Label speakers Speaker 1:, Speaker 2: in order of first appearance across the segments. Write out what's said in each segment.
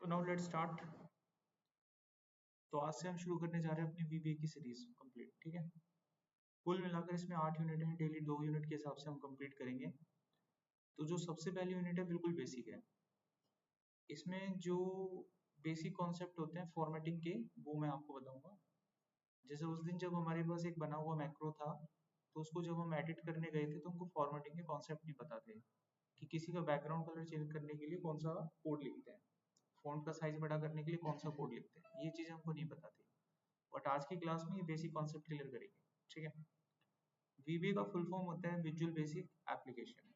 Speaker 1: So now let's start. तो आज से हम शुरू करने जा रहे हैं अपनी VBA की सीरीज कंप्लीट, ठीक है। कुल मिलाकर इसमें 8 यूनिट हैं, डेली 2 यूनिट के हिसाब से हम कंप्लीट करेंगे। तो जो सबसे पहली यूनिट है बिल्कुल बेसिक है। इसमें जो बेसिक कॉन्सेप्ट होते हैं फॉर्मेटिंग के वो मैं आपको बताऊंगा। जैसे उस दिन जब हमारे पास एक बना हुआ मैक्रो था तो उसको जब हम एडिट करने गए थे तो हमको फॉर्मेटिंग के कॉन्सेप्ट नहीं पता थे कि किसी का बैकग्राउंड कलर चेंज करने के लिए कौन सा कोड लिखते हैं, फॉन्ट का साइज बड़ा करने के लिए कौन सा कोड लिखते हैं, ये चीज़ हमको नहीं पता थी। बट आज की क्लास में ये बेसिक कॉन्सेप्ट क्लियर करेंगे, ठीक है। VBA का फुल फॉर्म होता है visual basic application.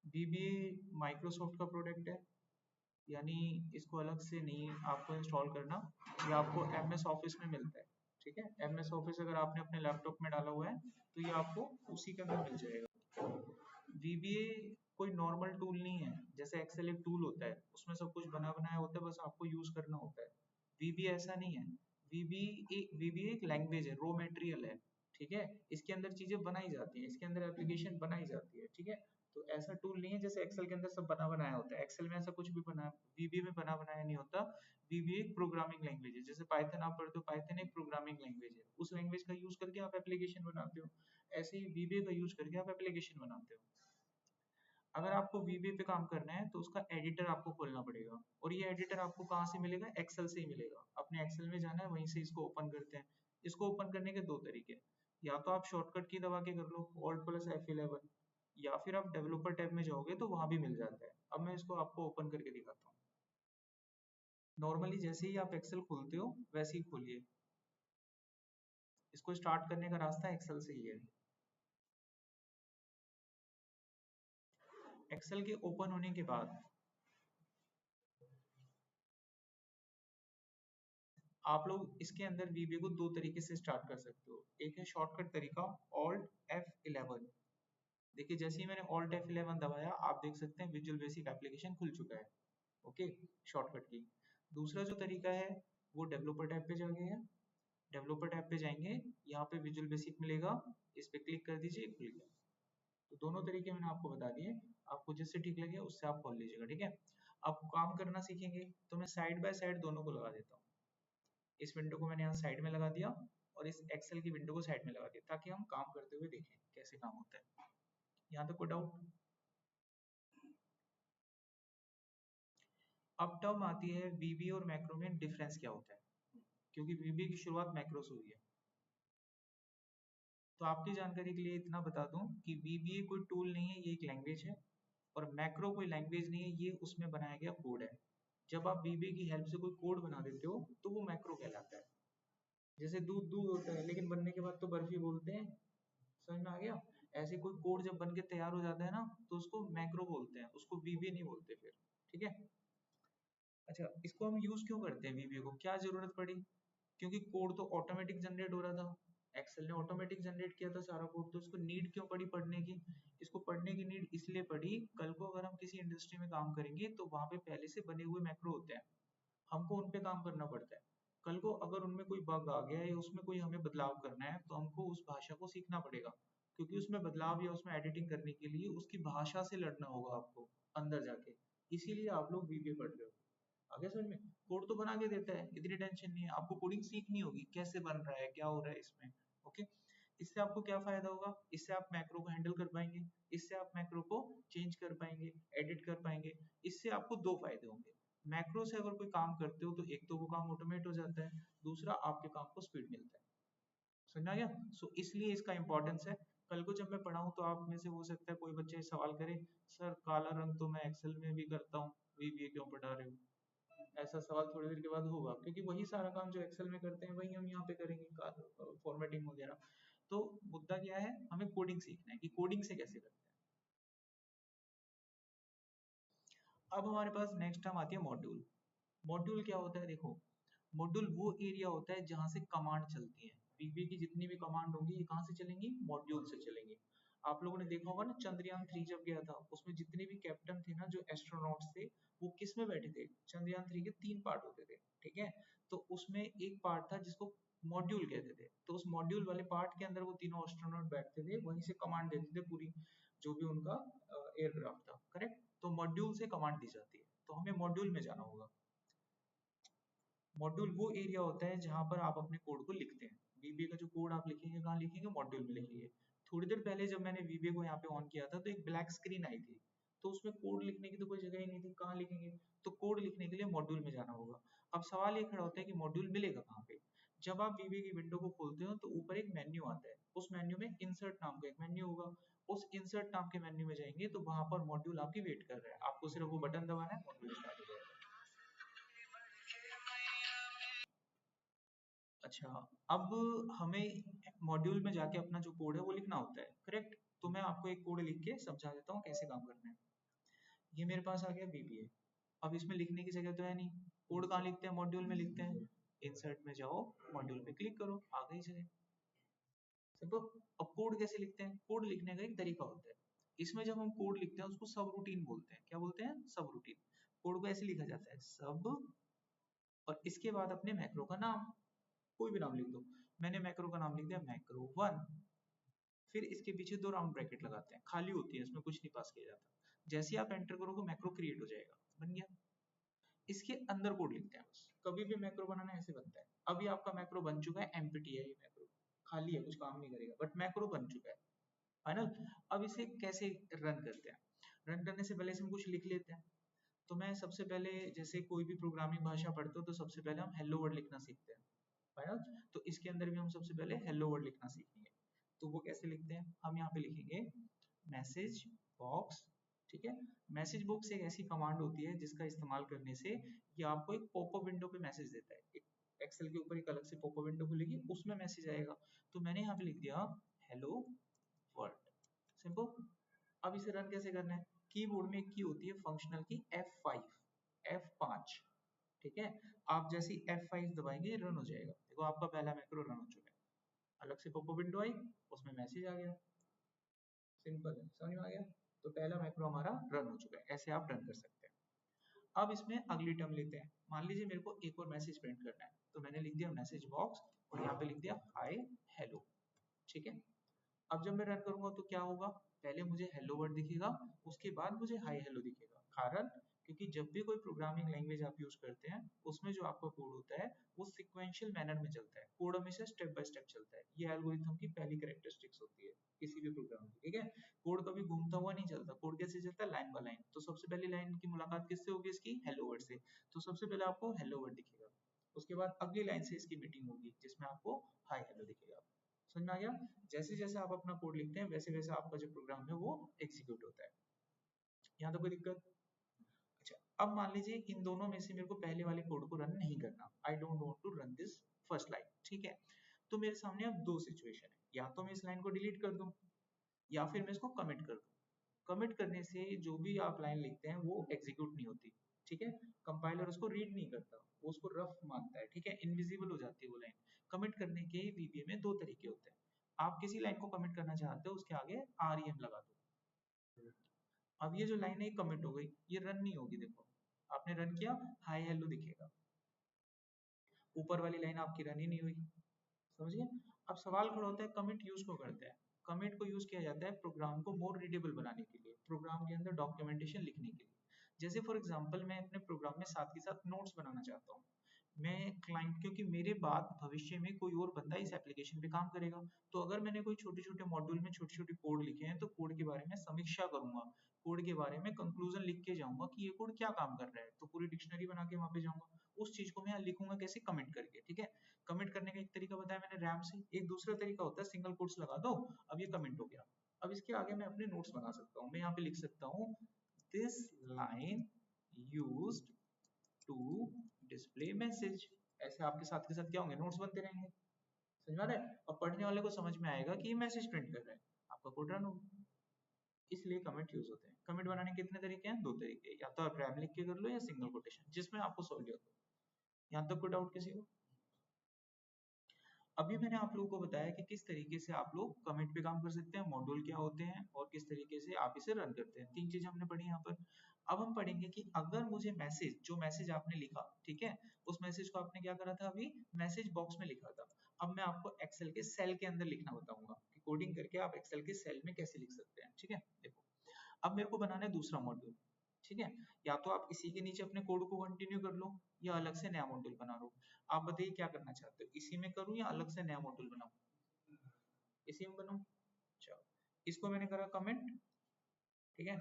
Speaker 1: VBA Microsoft का प्रोडक्ट है, यानी इसको अलग से नहीं आपको इंस्टॉल करना, ये आपको MS ऑफिस में मिलता है, ठीक है। MS ऑफिस अगर आपने अपने लैपटॉप में डाला हुआ है तो ये आपको उसी के अंदर मिल जाएगा। VBA कोई नॉर्मल टूल नहीं है, जैसे एक्सेल एक टूल होता है उसमें सब कुछ बना बनाया होता है, बस आपको यूज करना होता है। VBA ऐसा नहीं है। VBA एक लैंग्वेज है, रॉ मटेरियल है, ठीक है। इसके अंदर चीजें बनाई जाती हैं, इसके अंदर एप्लीकेशन बनाई जाती है, ठीक है। तो ऐसा टूल नहीं है जैसे एक्सेल के अंदर सब बना बनाया होता है, एक्सेल में ऐसा कुछ भी बना VBA में बना बनाया नहीं होता। VBA एक प्रोग्रामिंग लैंग्वेज है, जैसे पाइथन आप पढ़ते हो, पाइथन एक प्रोग्रामिंग लैंग्वेज है, उस लैंग्वेज का यूज करके आप एप्लीकेशन बनाते हो। ऐसे ही VBA का यूज करके आप एप्लीकेशन बनाते हो। अगर आपको VBA पे काम करना है तो उसका एडिटर आपको खोलना पड़ेगा, और ये एडिटर आपको कहाँ से मिलेगा? एक्सेल से ही मिलेगा। अपने एक्सेल में जाना है, वहीं से इसको ओपन करते हैं। इसको ओपन करने के दो तरीके, या तो आप शॉर्टकट की दबा के कर लो Alt+F11, या फिर आप डेवलपर टैब में जाओगे तो वहां भी मिल जाता है। अब मैं इसको आपको ओपन करके दिखाता हूँ। नॉर्मली जैसे ही आप एक्सेल खोलते हो वैसे ही खोलिए। इसको स्टार्ट करने का रास्ता एक्सेल से ही है। एक्सेल के ओपन होने के बाद आप लोग इसके अंदर VBA को दो तरीके से स्टार्ट कर सकते हो। एक है शॉर्टकट तरीका Alt+F11। देखिए जैसे ही मैंने Alt+F11 दबाया आप देख सकते हैं विजुअल बेसिक एप्लीकेशन खुल चुका है, ओके, शॉर्टकट की। दूसरा जो तरीका है वो डेवलपर टैब पे जाके है। डेवलपर टैब पे जाएंगे, यहाँ पे विजुअल बेसिक मिलेगा, इस पे क्लिक कर दीजिए, खुल गया। तो दोनों तरीके मैंने आपको बता दिए, आपको जिससे ठीक लगे उससे आप खोल लीजिएगा, ठीक है। आप काम करना सीखेंगे तो मैं साइड बाय साइड दोनों को लगा देता हूँ। इस विंडो को मैंने यहाँ साइड में लगा दिया और इस एक्सेल की विंडो को साइड में लगा दिया, ताकि हम काम करते हुए देखें कैसे काम होता है। यहाँ तक कोई डाउट? अब टर्म आती है VBA और मैक्रो में डिफरेंस क्या होता है, क्योंकि VBA की शुरुआत मैक्रो से हुई है। तो आपकी जानकारी के लिए इतना बता दूं कि VBA कोई टूल नहीं है, ये एक लैंग्वेज है, और मैक्रो कोई लैंग्वेज नहीं है, ये उसमें बनाया गया कोड है। जब आप VBA की हेल्प से कोई कोड बना देते हो तो वो मैक्रो कहलाता है। जैसे दूध दूध होता है लेकिन बनने के बाद तो बर्फी बोलते हैं, समझ में आ गया? ऐसे कोई कोड जब बन के तैयार हो जाता है ना तो उसको मैक्रो बोलते हैं, उसको VBA नहीं बोलते फिर, ठीक है। अच्छा, इसको हम यूज क्यों करते हैं VBA को, क्या जरूरत पड़ी? क्योंकि कोड तो ऑटोमेटिक जनरेट हो रहा था, एक्सेल ने ऑटोमेटिक जनरेट किया था सारा कोड, तो इसको नीड क्यों पड़ी पढ़ने की? इसको पढ़ने की नीड इसलिए पड़ी, कल को अगर हम किसी इंडस्ट्री में काम करेंगे तो वहां पे पहले से बने हुए मैक्रो होते हैं, हमको उन पे काम करना पड़ता है। कल को अगर उनमें कोई बग आ गया या उसमें कोई हमें बदलाव करना है तो हमको उस भाषा को सीखना पड़ेगा, क्योंकि उसमें बदलाव या उसमें एडिटिंग करने के लिए उसकी भाषा से लड़ना होगा आपको अंदर जाके। इसीलिए आप लोग VBA पढ़ रहे हो। आगे समझ में? कोड तो बना के देता है, इतनी टेंशन नहीं है, आपको कोडिंग सीखनी होगी, कैसे बन रहा है, क्या हो रहा है इसमें, ओके। इससे आपको क्या फायदा होगा? इससे आप मैक्रो को हैंडल कर पाएंगे, इससे आप मैक्रो को चेंज कर पाएंगे, एडिट कर पाएंगे। इससे आपको दो फायदे होंगे। मैक्रो से अगर कोई काम करते हो तो एक तो वो काम ऑटोमेट हो जाता है, दूसरा आपके काम को स्पीड मिलता है। समझ में आ गया? सो इसलिए इसका इंपॉर्टेंस है। कल को जब मैं पढ़ाऊं तो आप में से हो सकता है कोई बच्चे सवाल करे, सर काला रंग तो मैं एक्सेल में भी करता हूँ, VBA क्यों पढ़ा रहे हो? ऐसा सवाल थोड़ी देर के बाद होगा, क्योंकि वही सारा काम जो एक्सेल में करते हैं वही हम यहाँ पे करेंगे, फॉर्मेटिंग वगैरह। तो मुद्दा क्या है, हमें कोडिंग सीखना है कि कोडिंग से कैसे करते हैं। अब हमारे पास नेक्स्ट टर्म आती है मॉड्यूल। मॉड्यूल क्या होता है? देखो, मॉड्यूल वो एरिया होता है जहां से कमांड चलती है। VBA की जितनी भी कमांड होंगी ये कहां से चलेंगी? मॉड्यूल से चलेंगी। आप लोगों ने देखा होगा ना, चंद्रयान 3 जब गया था उसमें जितने भी कैप्टन थे ना, जो एस्ट्रोनॉट्स थे, वो किस में बैठे थे? चंद्रयान 3 के 3 पार्ट होते थे, ठीक है। तो उसमें एक पार्ट था जिसको मॉड्यूल कहते थे, तो उस मॉड्यूल वाले पार्ट के अंदर वो तीनों एस्ट्रोनॉट बैठते थे, वहीं से कमांड देते थे पूरी, जो भी उनका एयरक्राफ्ट था, करेक्ट। तो मॉड्यूल से कमांड दी जाती है, तो हमें मॉड्यूल में जाना होगा। मॉड्यूल वो एरिया होता है जहां पर आप अपने कोड को लिखते हैं। वीबीए का जो कोड आप लिखेंगे कहाँ लिखेंगे? मॉड्यूल में लिखेंगे। थोड़ी देर पहले जब मैंने वीबीए को यहाँ पे ऑन किया था तो एक ब्लैक स्क्रीन आई थी, तो उसमें कोड लिखने की तो कोई जगह ही नहीं थी, कहाँ लिखेंगे? तो कोड लिखने के लिए मॉड्यूल में जाना होगा। अब सवाल ये खड़ा होता है कि मॉड्यूल मिलेगा कहाँ पे? जब आप वीबीए की विंडो को खोलते हो तो ऊपर एक मेन्यू आता है, उस मेन्यू में इंसर्ट नाम का एक मेन्यू होगा। उस इंसर्ट नाम के मेन्यू में जाएंगे तो वहां पर मॉड्यूल आपकी वेट कर रहा है, आपको सिर्फ वो बटन दबाना है, मॉड्यूल स्टार्ट हो जाएगा। अच्छा, अब हमें मॉड्यूल में जाके अपना जो कोड है वो लिखना होता है, करेक्ट? तो मैं आपको एक कोड लिख के समझा देता हूँ कैसे काम करना है। ये मेरे पास आ गया VBA। अब इसमें लिखने की जगह तो है नहीं, कोड कहाँ लिखते हैं? मॉड्यूल में लिखते हैं। इंसर्ट में जाओ, मॉड्यूल पे क्लिक करो, आ गई जगह। सिंपल। अब कोड कैसे लिखते हैं? कोड लिखने का एक तरीका होता है। इसमें जब हम कोड लिखते हैं उसको सब रूटीन बोलते हैं। क्या बोलते हैं? सब रूटीन। कोड को ऐसे लिखा जाता है, सब और इसके बाद अपने मैक्रो का नाम, कोई भी नाम लिख दो। मैंने मैक्रो का नाम लिख दिया मैक्रो 1। फिर इसके पीछे 2 राउंड ब्रैकेट लगाते हैं, खाली होती है, इसमें कुछ नहीं पास किया जाता। जैसे ही आप एंटर करोगे मैक्रो क्रिएट हो जाएगा, बन गया। इसके अंदर कोड लिखते हैं बस। कभी भी मैक्रो बनाना ऐसे बनता है। अभी आपका मैक्रो बन चुका है, एम्प्टी है ये मैक्रो, खाली है, कुछ काम नहीं करेगा, बट मैक्रो बन चुका है, फाइनल। अब इसे कैसे रन करते हैं? रन करने से पहले इसमें कुछ लिख लेते हैं। तो मैं सबसे पहले, जैसे कोई भी प्रोग्रामिंग भाषा पढ़ते हो तो सबसे पहले हम हेलो वर्ड लिखना सीखते हैं, फाइनल। तो इसके अंदर भी हम सबसे पहले हेलो वर्ड लिखना सीखेंगे। तो वो कैसे लिखते हैं? हम यहाँ पे लिखेंगे मैसेज बॉक्स, ठीक है। मैसेज बॉक्स एक ऐसी कमांड होती है जिसका इस्तेमाल करने से ये आपको एक पॉपअप विंडो पे मैसेज देता है। एक एक्सेल के ऊपर एक अलग से पॉपअप विंडो खुलेगी, उसमें मैसेज आएगा। तो मैंने यहाँ पे लिख दिया हेलो वर्ल्ड, सिंपल। अब इसे रन कैसे करना है? कीबोर्ड में एक की होती है फंक्शनल की F5, F5, ठीक है। आप जैसे F5 दबाएंगे रन हो जाएगा। देखो आपका पहला मैक्रो रन हो चुका है, अलग से पॉपअप विंडो आई, उसमें मैसेज आ गया, सिंपल है, समझ में आ गया? तो पहला मैक्रो हमारा रन हो चुका है। ऐसे आप रन कर सकते हैं। अब इसमें अगली टर्म लेते हैं। मान लीजिए मेरे को एक और मैसेज प्रिंट करना है, तो मैंने लिख दिया मैसेज बॉक्स और यहाँ पे लिख दिया हाय हेलो, ठीक है। अब जब मैं रन करूंगा तो क्या होगा? पहले मुझे हेलो वर्ड दिखेगा, उसके बाद मुझे हाय हेलो दिखेगा। कारण, क्योंकि जब भी कोई प्रोग्रामिंग लैंग्वेज आप यूज करते हैं उसमें जो आपका कोड होता है वो सिक्वेंशियल मैनर में चलता है। कोड हमेशा स्टेप बाय स्टेप चलता है। ये एल्गोरिथम की पहली कैरेक्टरिस्टिक्स होती है किसी भी प्रोग्राम की, ठीक है। कोड कभी घूमता हुआ नहीं चलता। कोड कैसे चलता है? Line by line. तो सबसे पहली लाइन की मुलाकात किससे होगी? इसकी हेलो वर्ड से। तो सबसे पहले आपको हेलो वर्ड दिखेगा, उसके बाद अगली लाइन से इसकी मीटिंग होगी जिसमें आपको हाय हेलो दिखेगा। समझ में आ गया? जैसे जैसे आप अपना कोड लिखते हैं वैसे वैसे आपका जो प्रोग्राम है वो एग्जीक्यूट होता है। यहाँ तो कोई दिक्कत? अच्छा, अब मान लीजिए इन दोनों में से मेरे को पहले वाले कोड को रन नहीं करना, I don't want to run this first line, ठीक है। तो मेरे सामने अब दो सिचुएशन है, या तो मैं इस लाइन को डिलीट कर दूं या फिर मैं इसको कमिट कर दूं। कमिट करने से जो भी आप लाइन लिखते हैं वो एग्जीक्यूट नहीं होती, ठीक है। कंपाइलर उसको रीड नहीं करता, वो उसको रफ मानता है, ठीक है, इनविजिबल हो जाती है वो लाइन। कमिट करने के VBA में दो तरीके होते हैं। आप किसी लाइन को कमिट करना चाहते हो उसके आगे REM लगा दो। अब ये जो लाइन है कमिट हो गई, ये रन नहीं होगी। देखो आपने रन किया, हाय हेलो दिखेगा, ऊपर वाली लाइन आपकी रन ही नहीं हुई, समझिए। अब सवाल खड़ा होता है कमिट यूज को करते हैं। कमिट को यूज किया जाता है प्रोग्राम को मोर रीडेबल बनाने के लिए, प्रोग्राम के अंदर डॉक्यूमेंटेशन लिखने के लिए। जैसे फॉर एग्जांपल मैं अपने प्रोग्राम में साथ के साथ नोट्स बनाना चाहता हूँ। मैं क्लाइंट, क्योंकि मेरे बाद भविष्य में कोई और बंदा इस एप्लीकेशन पे काम करेगा, तो अगर मैंने कोई छोटे छोटे मॉड्यूल में छोटे छोटे कोड लिखे हैं तो कोड के बारे में समीक्षा करूंगा, कोड के बारे में कंक्लूजन लिख के जाऊंगा कि ये कोड क्या काम कर रहा है, तो पूरी डिक्शनरी बना के वहां पे जाऊंगा। उस चीज को मैं लिखूंगा कैसे? कमेंट करके, ठीक है। कमेंट करने का एक तरीका बताया मैंने रैम से, एक दूसरा तरीका होता है सिंगल कोट्स लगा दो, अब ये कमेंट हो गया। अब इसके आगे मैं अपने नोट्स बना सकता हूँ। मैं यहाँ पे लिख सकता हूँ this line used to display message. ऐसे आपके साथ के साथ क्या होंगे? नोट्स बनते रहेंगे, समझ में आ रहा है? और पढ़ने वाले को समझ में आएगा कि ये मैसेज प्रिंट कर रहा है, आपका कोड रन होगा। इसलिए कमेंट यूज होते हैं। कमेंट बनाने के कितने तरीके हैं? दो तरीके, या तो आप रैम लिख के कर लो या सिंगल कोटेशन, जिसमें आपको सहूलियत हो। यहाँ तक कोई डाउट किसी को? अभी मैंने आप लोगों को बताया कि किस तरीके से आप लोग कमेंट पे काम कर सकते हैं, मॉड्यूल क्या होते हैं और किस तरीके से आप इसे रन करते हैं। तीन चीजें हमने पढ़ी यहाँ पर। अब हम पढ़ेंगे कि अगर मुझे मैसेज, जो मैसेज आपने लिखा, ठीक है, उस मैसेज को आपने क्या करा था? अभी मैसेज बॉक्स में लिखा था। अब मैं आपको एक्सेल के सेल के अंदर लिखना बताऊंगा कि कोडिंग करके आप एक्सेल के सेल में कैसे लिख सकते हैं, ठीक है। देखो अब मेरे को बनाना है दूसरा मॉड्यूल, ठीक है। या तो आप इसी के नीचे अपने कोड को कंटिन्यू कर लो या अलग से नया मॉड्यूल बना लो। आप बताइए क्या करना चाहते हो, इसी में करूँ या अलग से नया मॉड्यूल बनाऊं? इसी में बनाऊं, चलो इसको मैंने करा कमेंट, ठीक है।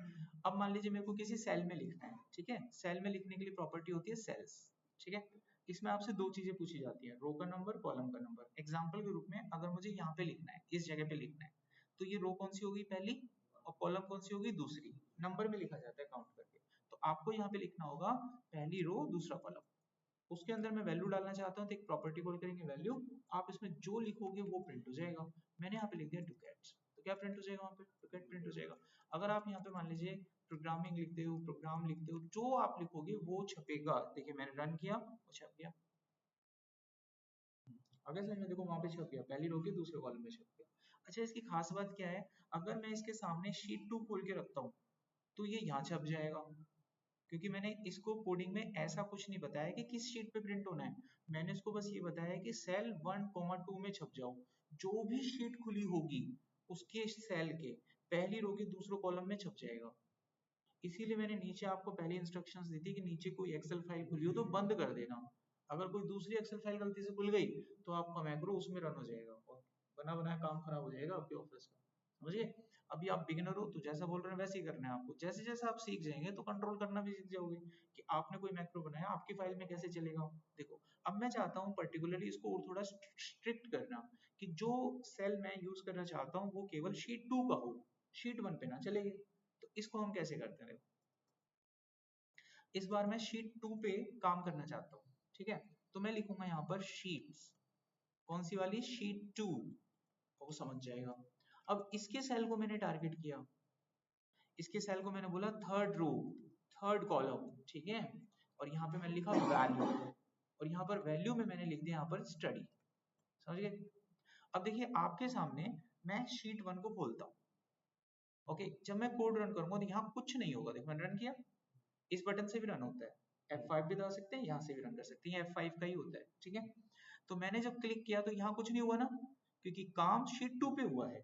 Speaker 1: अब मान लीजिए मेरे को किसी सेल में लिखना है, ठीक है। सेल में लिखने के लिए प्रॉपर्टी होती है सेल्स, ठीक है। इसमें आपसे दो चीजें पूछी जाती है, रो का नंबर, कॉलम का नंबर। एग्जांपल के रूप में अगर मुझे यहाँ पे लिखना है, इस जगह पे लिखना है, तो ये रो कौन सी होगी, पहली, और कॉलम कौन सी होगी, दूसरी। नंबर में लिखा जाता है काउंट करके। तो आपको यहाँ पे लिखना होगा पहली रो दूसरा कॉलम। उसके अंदर मैं वैल्यू डालना चाहता हूँ तो एक प्रॉपर्टी कॉल करेंगे वैल्यू। आप इसमें जो लिखोगे वो प्रिंट हो जाएगा। मैंने यहाँ पे लिख दिया डुकेट्स, तो क्या प्रिंट हो जाएगा, वहाँ पे डुकेट प्रिंट हो जाएगा। अगर आप यहाँ पे मान लीजिए प्रोग्रामिंग लिखते हो, प्रोग्राम लिखते हो, जो आप लिखोगे वो छपेगा। देखिए मैंने रन किया, वो छप गया। अगर समझ में, देखो वहां पे छप गया, पहली रो के दूसरे कॉलम में छप गया। अच्छा, इसकी खास बात क्या है, अगर मैं इसके सामने शीट 2 खोल के रखता हूँ तो ये यहाँ छप जाएगा, क्योंकि मैंने इसको कोडिंग में ऐसा कुछ नहीं बताया कि किस शीट पे प्रिंट होना है। मैंने इसको बस ये बताया कि सेल 1, 2 में छप जाओ। जो भी शीट खुली होगी उसके सेल के पहली रो के दूसरे कॉलम में छप जाएगा। इसीलिए मैंने नीचे आपको पहले इंस्ट्रक्शंस दी थी कि नीचे कोई एक्सेल फाइल खुली हो तो बंद कर देना। अगर कोई दूसरी एक्सेल फाइल गलती से खुल गई तो आपका मैक्रो उसमें रन हो जाएगा और बना बनाया काम खराब हो जाएगा आपके ऑफिस का, समझिए। अभी आप बिगिनर हो तो जैसा बोल रहे हैं वैसे ही करना है आपको। जैसे जैसे आप सीख जाएंगे तो कंट्रोल करना भी सीख जाओगे कि आपने कोई मैक्रो बनाया आपकी फाइल में कैसे चलेगा। देखो अब मैं चाहता हूँ पर्टिकुलरली इसको और थोड़ा स्ट्रिक्ट करना, कि जो सेल मैं यूज करना चाहता हूँ वो केवल शीट 2 का हो, शीट 1 पे ना चलेगी। तो इसको हम कैसे करते हैं, इस बार मैं शीट 2 पे काम करना चाहता हूँ, ठीक है। तो मैं लिखूंगा यहाँ पर शीट्स, कौन सी वाली, शीट 2, वो समझ जाएगा। अब इसके सेल को मैंने टारगेट किया, इसके सेल को मैंने बोला थर्ड रो, थर्ड कॉलम, ठीक है। और यहाँ पे मैंने लिखा वैल्यू, और यहाँ पर वैल्यू में मैंने लिख दिया यहाँ पर स्टडी, समझ गए। अब देखिए आपके सामने मैं शीट 1 को खोलता हूँ, ओके। जब मैं कोड रन करूंगा तो यहाँ कुछ नहीं होगा। देखो मैंने रन किया, इस बटन से भी रन होता है, F5 भी दबा सकते हैं, यहाँ से भी रन कर सकते हैं, F5 का ही होता है, ठीक है। तो मैंने जब क्लिक किया तो यहाँ कुछ नहीं हुआ ना, क्योंकि काम शीट 2 पे हुआ है।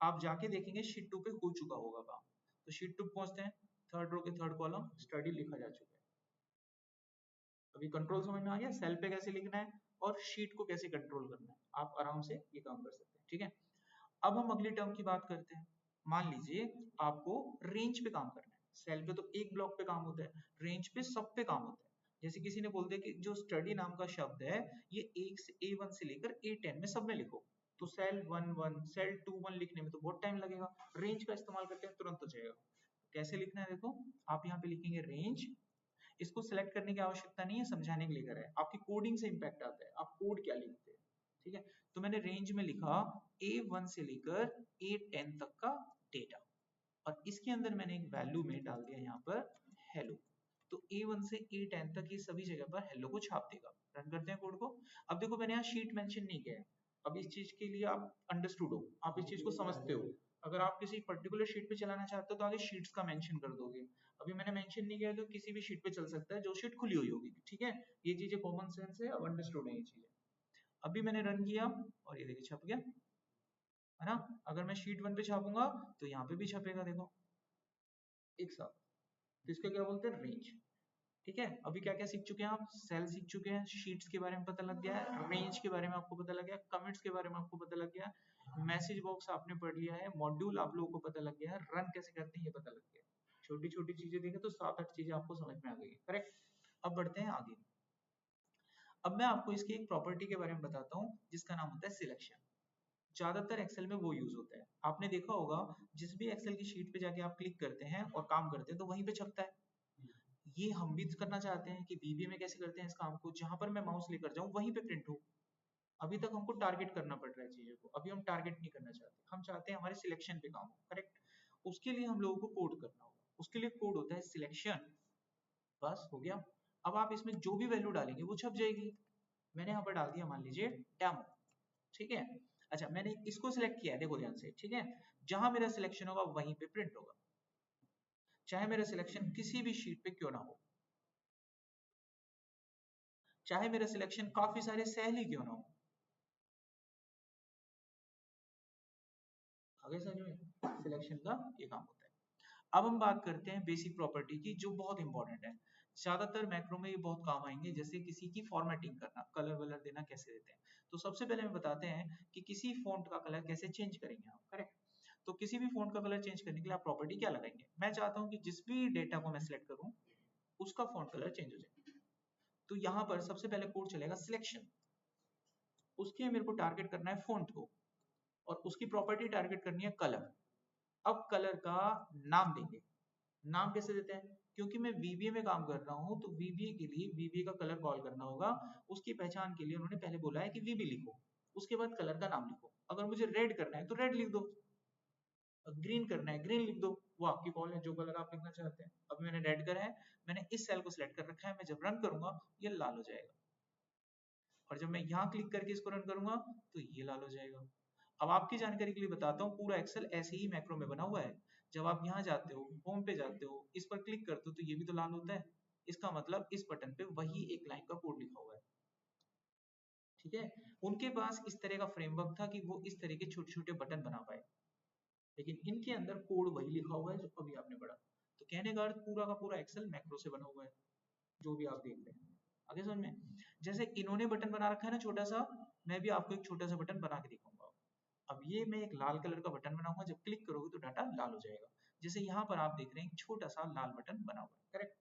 Speaker 1: आप जाके देखेंगे शीट 2 पे हो चुका होगा काम। तो शीट 2 पहुंचते हैं, थर्ड रो के थर्ड कॉलम स्टडी लिखा जा चुका है। अभी कंट्रोल समझ में आ गया, सेल पे कैसे लिखना है और शीट को कैसे कंट्रोल करना है, आप आराम से ये काम कर सकते हैं, ठीक है। अब हम अगली टर्म की बात करते हैं। मान लीजिए आपको रेंज पे काम करना है, सेल पे तो एक ब्लॉक पे काम होता है, रेंज पे सब पे काम होता है। जैसे किसी ने बोल दिया कि जो स्टडी नाम का शब्द है ये एक से A1 से लेकर A10 में सब में लिखो, तो सेल 1 1 सेल 2 1 लिखने में तो बहुत टाइम लगेगा। रेंज का इस्तेमाल करते हैं, तुरंत हो जाएगा। कैसे लिखना है, देखो आप यहाँ पे लिखेंगे रेंज। इसको सिलेक्ट करने की आवश्यकता नहीं है, समझाने के लिए कर रहा है, आपकी कोडिंग से इंपैक्ट आता है, आप कोड क्या लिखते हैं, ठीक है। तो मैंने रेंज में लिखा A1 से लेकर A10 तक का डेटा, और इसके अंदर मैंने एक वैल्यू में डाल दिया यहाँ पर हेलो। तो A1 से A10 तक ये सभी जगह पर हेलो को छाप देगा। रन करते हैं कोड को। अब देखो मैंने यहाँ शीट मेंशन नहीं किया है, अब इस चीज के लिए आप अंडरस्टूड हो, आप इस चीज को समझते हो। अगर आप किसी पर्टिकुलर शीट पे चलाना चाहते हो तो आगे शीट्स का मेंशन कर दोगे। अभी मैंने मेंशन नहीं किया तो किसी भी शीट पे चल सकता है जो शीट खुली हुई होगी, ठीक है। ये चीजें कॉमन सेंस है, अब अंडरस्टूड है ये चीजें। अभी मैंने रन किया और ये देखिए छप गया, है ना। अगर मैं शीट 1 पे छापूंगा तो यहाँ पे भी छपेगा, देखो एक साथ। तो इसका क्या बोलते हैं, रेंज, ठीक है। अभी क्या क्या सीख चुके हैं आप, सेल सीख चुके हैं, शीट्स के बारे में पता लग गया है, रेंज के बारे में आपको पता लग गया, कमेंट्स के बारे में आपको पता लग गया, मैसेज बॉक्स आपने पढ़ लिया है, मॉड्यूल आप लोगों को पता लग गया है, रन कैसे करते हैं ये पता लग गया। छोटी छोटी चीजें देखें तो 7 8 चीजें आपको समझ में आ गई, करेक्ट। अब बढ़ते हैं आगे। अब मैं आपको इसकी एक प्रॉपर्टी के बारे में बताता हूँ जिसका नाम होता है सिलेक्शन। ज्यादातर एक्सेल में वो यूज होता है, आपने देखा होगा जिस भी एक्सेल की शीट पे जाके आप क्लिक करते हैं और काम करते हैं तो वहीं पे छपता है। ये हम भी करना चाहते हैं कि VBA में कैसे करते हैं इस काम को, जहां पर मैं माउस लेकर जाऊं वहीं पे प्रिंट हो। अभी तक हमको टारगेट करना पड़ रहा है चीजों को, अभी हम टारगेट नहीं करना चाहते, हम चाहते हैं हमारे सिलेक्शन पे काम हो, करेक्ट। उसके लिए हम लोगों को कोड करना होगा, उसके लिए कोड होता है सिलेक्शन, बस हो गया। अब आप इसमें जो भी वैल्यू डालेंगे वो छप जाएगी। मैंने यहाँ पर डाल दिया मान लीजिए डेमो, ठीक है। अच्छा मैंने इसको सिलेक्ट किया है, देखो ध्यान से, ठीक है। जहां मेरा सिलेक्शन होगा वहीं पे प्रिंट होगा, चाहे मेरा सिलेक्शन किसी भी शीट पे क्यों ना हो, चाहे मेरा सिलेक्शन काफी सारे सेल ही क्यों ना हो। आगे समझ में, सिलेक्शन का ये काम होता है। अब हम बात करते हैं बेसिक प्रॉपर्टी की जो बहुत इंपॉर्टेंट है, ज्यादातर मैक्रो में ये बहुत काम आएंगे, जैसे किसी की फॉर्मेटिंग करना, कलर वलर देना कैसे देते हैं। तो सबसे पहले हम बताते हैं कि किसी फॉन्ट का कलर कैसे चेंज करेंगे आप, करेक्ट। तो किसी भी फॉन्ट का कलर चेंज करने के लिए आप प्रॉपर्टी क्या लगाएंगे, मैं चाहता हूं कि जिस भी डेटा को मैं सिलेक्ट करूं उसका फॉन्ट कलर चेंज हो जाए। तो यहाँ पर सबसे पहले कोड चलेगा सिलेक्शन, उसके मेरे को टारगेट करना है फॉन्ट को, और उसकी प्रॉपर्टी टारगेट करनी है कलर। अब कलर का नाम देंगे, नाम कैसे देते हैं, क्योंकि मैं VBA में काम कर रहा हूं तो VBA के लिए VBA का कलर कॉल करना होगा। उसकी पहचान के लिए उन्होंने पहले बोला है कि VB लिखो, उसके बाद कलर का नाम लिखो। अगर मुझे रेड करना है तो रेड लिख दो, ग्रीन करना है ग्रीन लिख दो, वो आपकी कॉल है जो कलर आप लिखना चाहते हैं। अब मैंने रेड करा है, मैंने इस सेल को सिलेक्ट कर रखा है, मैं जब रन करूंगा ये लाल हो जाएगा, और जब मैं यहाँ क्लिक करके इसको रन करूंगा तो ये लाल हो जाएगा। अब आपकी जानकारी के लिए बताता हूँ, पूरा एक्सेल ऐसे ही मैक्रो में बना हुआ है। जब आप यहाँ जाते हो, होम पे जाते हो, इस पर क्लिक करते हो तो ये भी तो लाल होता है। इसका मतलब इस बटन पे वही एक लाइन का कोड लिखा हुआ है, ठीक है। उनके पास इस तरह का फ्रेमवर्क था कि वो इस तरह के छोटे छोटे बटन बना पाए, लेकिन इनके अंदर कोड वही लिखा हुआ है जो अभी आपने पढ़ा। तो कहने का अर्थ पूरा का पूरा एक्सेल मैक्रो से बना हुआ है, जो भी आप देख रहे हैं। आगे समझ में, जैसे इन्होंने बटन बना रखा है ना छोटा सा, मैं भी आपको एक छोटा सा बटन बना के दिखाऊंगा। अब ये मैं एक लाल कलर का बटन बनाऊंगा, जब क्लिक करोगे तो डाटा लाल हो जाएगा। जैसे यहाँ पर आप देख रहे हैं छोटा सा लाल बटन बना हुआ है, करेक्ट।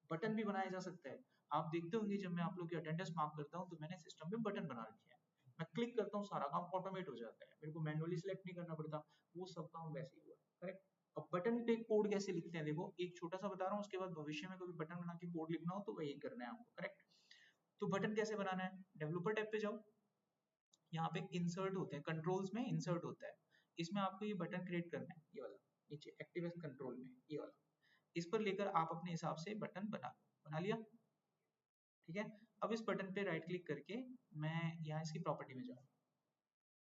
Speaker 1: बटन भी बनाया जा सकता है, आप देखते होंगे जब मैं आप लोग की अटेंडेंस मार्क करता हूँ तो मैंने सिस्टम में बटन बना रखे हैं। मैं क्लिक करता हूँ सारा काम ऑटोमेट हो जाता है, मेरे को मैनुअली सिलेक्ट नहीं करना पड़ता, वो सब काम वैसे ही हुआ है, करेक्ट। अब बटन पे कोड कैसे लिखते हैं, देखो एक छोटा सा बता रहा हूँ, उसके बाद भविष्य में कभी बटन बना के कोड लिखना हो तो वही करना है आपको, करेक्ट। तो बटन कैसे बनाना है, डेवलपर टैब पे जाओ, यहाँ पे इंसर्ट होते हैं, कंट्रोल्स में इंसर्ट होता है, इसमें आपको ये बटन क्रिएट करना है, ये वाला नीचे एक्टिव कंट्रोल में ये वाला, इस पर लेकर आप अपने हिसाब से बटन बना लिया, ठीक है। अब इस बटन पे राइट क्लिक करके मैं यहाँ इसकी प्रॉपर्टी में जाऊँ,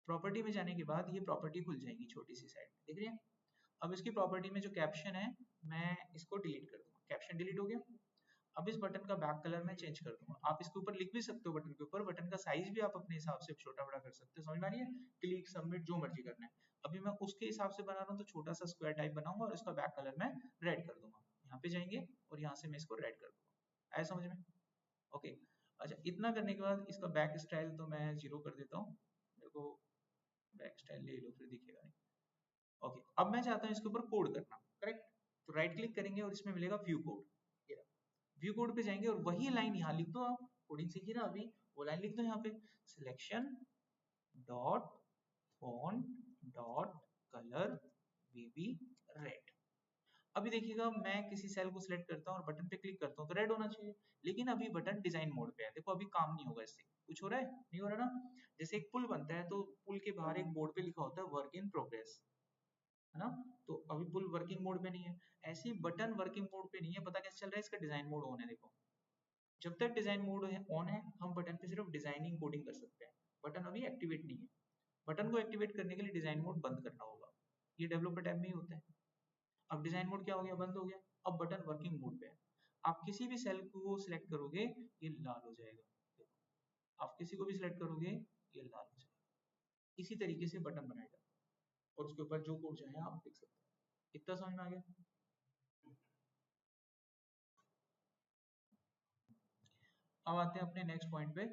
Speaker 1: प्रॉपर्टी में जाने के बाद ये प्रॉपर्टी खुल जाएगी छोटी सी साइड, देख रहे हैं। अब इसकी प्रॉपर्टी में जो कैप्शन है मैं इसको डिलीट कर दूंगा, कैप्शन डिलीट हो गया। अब इस बटन का बैक कलर मैं चेंज कर दूंगा, आप इसके ऊपर लिख भी सकते हो, बटन के ऊपर बटन का साइज भी आप अपने हिसाब से छोटा बड़ा कर सकते हो, समझ में आ रही है, क्लिक सबमिट जो मर्जी करना है। अभी मैं उसके हिसाब से बना रहा हूँ तो छोटा सा स्क्वायर टाइप बनाऊंगा और इसका बैक कलर मैं रेड कर दूंगा, यहाँ पे जाएंगे और यहाँ से मैं इसको रेड कर दूंगा, आया समझ में, ओके। अच्छा इतना करने के बाद इसका बैक स्टाइल तो मैं 0 कर देता हूँ, मेरे को बैक स्टाइल ले लो फिर दिखेगा नहीं, ओके। अब मैं चाहता हूँ इसके ऊपर कोड करना, करेक्ट। तो राइट क्लिक करेंगे और इसमें मिलेगा व्यू कोड, व्यू कोड पे जाएंगे और वही लाइन यहाँ लिख दो, आप कोडिंग सीखी ना अभी, वो लाइन लिख दो यहाँ पे, selection dot font dot colour VB red. अभी देखिएगा मैं किसी सेल को सिलेक्ट करता हूँ और बटन पे क्लिक करता हूँ तो रेड होना चाहिए, लेकिन अभी बटन डिजाइन मोड पे है, देखो अभी काम नहीं होगा इससे, कुछ हो रहा है नहीं हो रहा ना। जैसे एक पुल बनता है तो पुल के बाहर एक बोर्ड पे लिखा होता है वर्क इन प्रोग्रेस, है ना, तो अभी पुल वर्किंग मोड पे नहीं है, ऐसे ही बटन वर्किंग मोड पे नहीं है, पता कैसे चल रहा है, इसका डिजाइन मोड ऑन है, देखो जब तक डिजाइन मोड है ऑन है हम बटन पे सिर्फ डिजाइनिंग कोडिंग कर सकते हैं, बटन अभी एक्टिवेट नहीं है। बटन को एक्टिवेट करने के लिए डिजाइन मोड बंद करना होगा, ये डेवलपर टैब में ही होता है। अब डिजाइन मोड क्या हो गया, बंद हो गया, अब बटन वर्किंग मोड पे है। आप किसी भी सेल को सिलेक्ट करोगे ये लाल हो जाएगा, आप किसी को भी सिलेक्ट करोगे ये लाल हो जाएगा। इसी तरीके से बटन बनाया जाता है और उसके ऊपर जो कोड चाहे आप लिख सकते हैं। इतना समझ में आ गया। अब आते हैं अपने नेक्स्ट पॉइंट पे।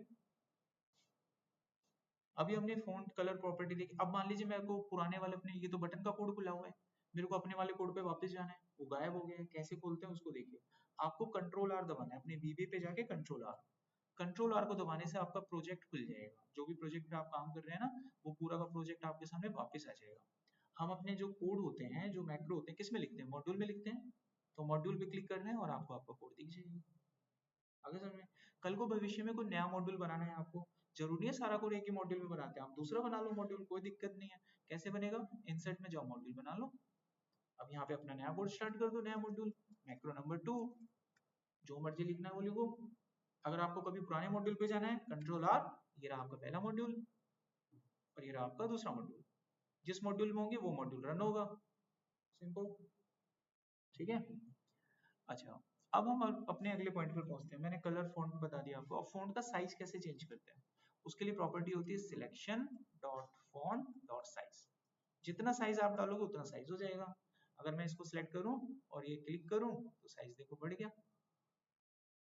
Speaker 1: अभी हमने फॉन्ट कलर प्रॉपर्टी देखी, अब मान लीजिए मेरे को पुराने वाले अपने, ये तो बटन का कोड खुला हुआ है, मेरे को अपने वाले कोड पे वापस जाना है, वो गायब हो गया है, कैसे खोलते हैं उसको देखिए। आपको कंट्रोल आर दबाना है, अपने VB पे जाके कंट्रोल आर, कंट्रोल आर को दबाने से आपका प्रोजेक्ट खुल जाएगा, जो भी प्रोजेक्ट पे आप काम कर रहे हैं ना वो पूरा का प्रोजेक्ट आपके सामने वापस आ जाएगा। हम अपने जो कोड होते हैं, जो मैक्रो होते हैं, किस में लिखते हैं, मॉड्यूल में लिखते हैं, तो मॉड्यूल पे क्लिक करना है और आपको आपका कोड दिख जाएगा। आगे समझ में, कल को भविष्य में कोई नया मॉड्यूल बनाना है आपको, जरूरी है सारा कोड एक ही मॉड्यूल में बनाते हैं, आप दूसरा बना लो मॉड्यूल, कोई दिक्कत नहीं है। कैसे बनेगा, इंसर्ट में जाओ मॉड्यूल बना लो, अब यहाँ पे अपना नया कोड स्टार्ट कर दो, नया मॉड्यूल मैक्रो नंबर 2, जो मर्जी लिखना है वो लिखो। अगर आपको कभी पुराने मॉड्यूल पे जाना है कंट्रोल आर, ये रहा आपका पहला मॉड्यूल और ये रहा आपका दूसरा मॉड्यूल, जिस मॉड्यूल में होंगे वो मॉड्यूल रन होगा, सिंपल, ठीक है। अच्छा अब हम अपने अगले पॉइंट पर पहुंचते हैं, मैंने कलर फॉन्ट बता दिया आपको, अब फॉन्ट का साइज कैसे चेंज करते हैं, उसके लिए प्रॉपर्टी होती है selection dot font dot size, जितना साइज आप डालोगे उतना साइज हो जाएगा। अगर मैं इसको सिलेक्ट करूं और ये क्लिक करूं तो साइज देखो बढ़ गया।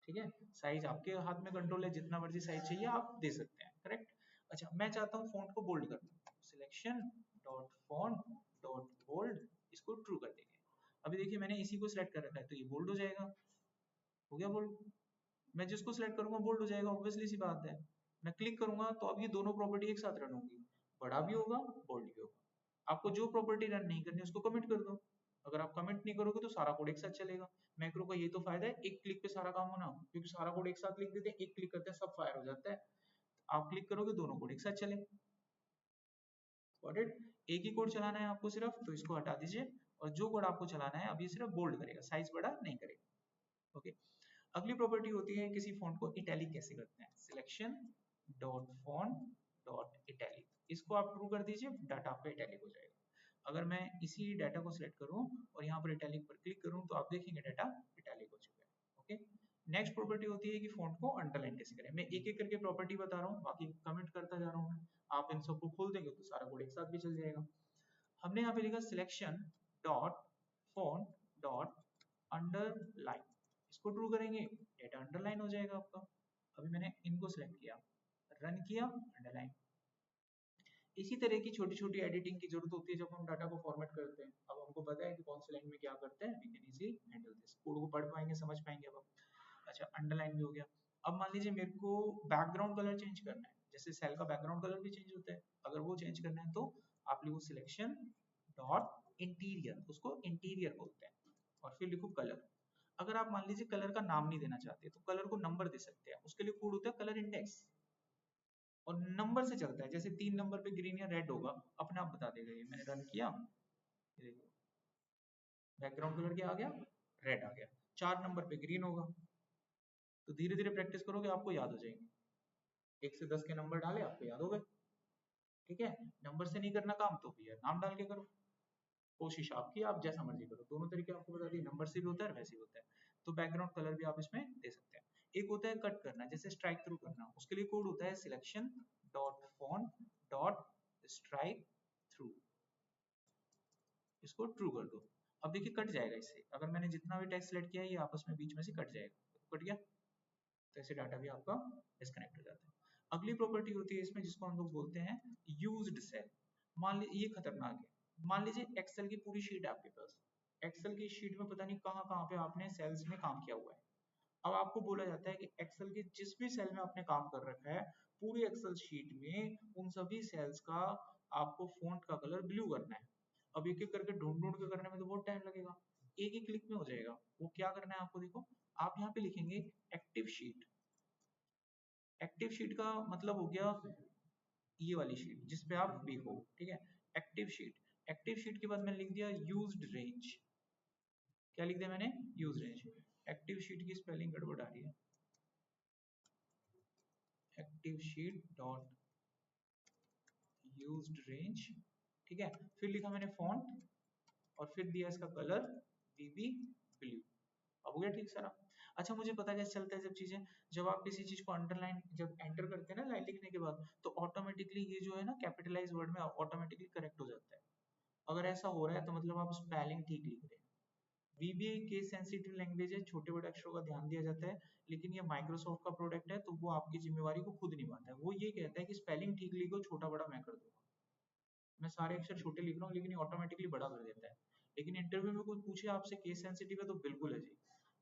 Speaker 1: ठीक है, साइज आपके हाथ में कंट्रोल है, जितना मर्जी साइज चाहिए आप दे सकते हैं, करेक्ट। अच्छा, मैं चाहता हूँ फॉन्ट को बोल्ड करना, selection dot font dot bold, इसको ट्रू कर देंगे। अभी देखिए मैंने इसी को सिलेक्ट कर रखा है तो ये बोल्ड हो जाएगा, हो गया बोल्ड। मैं जिसको सिलेक्ट करूंगा बोल्ड हो जाएगा, ऑब्वियसली सी बात है। मैं क्लिक करूंगा तो अब ये दोनों प्रॉपर्टी एक साथ रन होगी, बड़ा भी होगा बोल्ड भी होगा। आपको जो प्रॉपर्टी रन नहीं करनी उसको कमिट कर दो, अगर आप कमिट नहीं करोगे तो सारा कोड एक साथ चलेगा। मैक्रो का ये तो फायदा है, एक क्लिक पे सारा काम होना, क्योंकि सारा कोड एक साथ लिख देते हैं, एक क्लिक करते हैं सब फायर हो जाता है। आप क्लिक करोगे दोनों कोड एक साथ चले। Got it. एक ही कोड चलाना है आपको सिर्फ, तो इसको हटा दीजिए, और जो कोड आपको चलाना है अभी सिर्फ बोल्ड करेगा, साइज बड़ा नहीं करेगा। ओके, अगली प्रॉपर्टी होती है किसी फॉन्ट को इटैलिक कैसे करते हैं, selection dot font dot italic, इसको आप ट्रू कर दीजिए, डाटा आपका इटैलिक हो जाएगा। अगर मैं इसी डाटा को सिलेक्ट करूं और यहाँ पर इटैलिक पर क्लिक करूं तो आप देखेंगे डाटा इटैलिक हो चुका है। ओके, नेक्स्ट प्रॉपर्टी होती है कि फॉन्ट को अंडरलाइन कैसे करें। मैं एक एक करके प्रॉपर्टी बता रहा हूँ, बाकी कमेंट करता जा रहा हूँ मैं, आप इन सबको खोल देंगे तो सारा कोड एक साथ भी चल जाएगा। हमने यहाँ पे लिखा selection dot font dot underline, इसको ट्रू करेंगे डेटा अंडरलाइन हो जाएगा आपका। अभी मैंने इनको सिलेक्ट किया, रन किया, अंडरलाइन। इसी तरह की छोटी छोटी एडिटिंग की जरूरत होती है जब हम डाटा को फॉर्मेट करते हैं। अब हमको पता है कि कौन सी लाइन में क्या करते हैं, we can easily handle this, code को पढ़ पाएंगे, समझ पाएंगे अब हम। अच्छा, अंडरलाइन भी हो गया। अब मान लीजिए मेरे को बैकग्राउंड कलर चेंज करना है, जैसे सेल का बैकग्राउंड कलर भी चेंज होता है, अगर वो चेंज करना है तो आप लिखो सिलेक्शन डॉट इंटीरियर, उसको इंटीरियर बोलते हैं, और फिर लिखो कलर। अगर आप मान लीजिए कलर का नाम नहीं देना चाहते तो कलर को नंबर दे सकते हैं, उसके लिए कोड होता है कलर इंडेक्स, और नंबर से चलता है, जैसे 3 नंबर पे ग्रीन या रेड होगा अपने आप बता देगा। ये मैंने रन किया, बैकग्राउंड कलर क्या आ गया, रेड आ गया। 4 नंबर पे ग्रीन होगा, तो धीरे धीरे प्रैक्टिस करोगे आपको याद हो जाएंगे, 1 से 10 के नंबर डाले आपको याद हो गए। ठीक है, नंबर से नहीं करना काम तो भैया नाम डाल के करो, कोशिश आपकी, आप जैसा मर्जी करो, दोनों तरीके आपको बता दिए, नंबर से भी होता है वैसे भी होता है। तो बैकग्राउंड कलर भी आप इसमें दे सकते हैं। एक होता है कट करना, जैसे स्ट्राइक थ्रू करना, उसके लिए कोड होता है selection dot font dot strike through, इसको ट्रू कर दो। अब देखिए कट जाएगा इससे, अगर मैंने जितना भी टेक्स्ट सेलेक्ट किया है ये आपस में बीच में से कट जाएगा, कट गया, तो ऐसे डाटा भी आपका डिस्कनेक्ट हो जाता है। अगली प्रॉपर्टी होती है इसमें जिसको हम लोग बोलते हैं यूज्ड सेल। मान लीजिए ये खतरनाक है, मान लीजिए एक्सेल की पूरी शीट है आपके पास, एक्सेल की शीट में पता नहीं कहाँ कहाँ पे आपने सेल्स में काम किया हुआ है। अब आपको बोला जाता है कि एक्सेल के जिस भी सेल में आपने काम कर रखा है, पूरी एक्सेल शीट में उन सभी सेल्स का आपको फॉन्ट का कलर ब्लू करना है। अब एक एक करके ढूंढ ढूंढ के करने में तो बहुत टाइम लगेगा, एक ही क्लिक में हो जाएगा। वो क्या करना है आपको, देखो आप यहाँ पे लिखेंगे एक्टिव शीट। एक्टिव शीट का मतलब हो गया ये वाली शीट जिसपे आप देखो, ठीक है, एक्टिव शीट। एक्टिव शीट के बाद मैंने लिख दिया यूज्ड रेंज, क्या लिख दिया मैंने, यूज रेंज। एक्टिव शीट की स्पेलिंग गड़बड़ आ रही है, active sheet dot used range, ठीक है। फिर लिखा मैंने फॉन्ट और फिर दिया इसका कलर बीबी ब्लू। अब हो गया ठीक सारा। अच्छा, मुझे पता कैसे चलता है जब चीजें, जब आप किसी चीज को अंडरलाइन जब एंटर करते हैं ना लाइन लिखने के बाद, तो ऑटोमेटिकली ये जो है ना कैपिटलाइज वर्ड में ऑटोमेटिकली करेक्ट हो जाता है। अगर ऐसा हो रहा है तो मतलब आप स्पेलिंग ठीक लिख रहे हैं। VBA केस सेंसिटिव लैंग्वेज है, छोटे बड़े अक्षरों का ध्यान दिया जाता है, लेकिन ये माइक्रोसॉफ्ट का प्रोडक्ट है तो वो आपकी जिम्मेवारी को खुद निभाता है। वो ये कहता है कि स्पेलिंग ठीक लिखो, छोटा बड़ा मैं कर दूंगा। मैं सारे अक्षर छोटे लिख रहा हूँ लेकिन ये ऑटोमेटिकली बड़ा कर देता है। लेकिन इंटरव्यू में कोई पूछे आपसे केस सेंसिटिव है तो बिल्कुल है जी,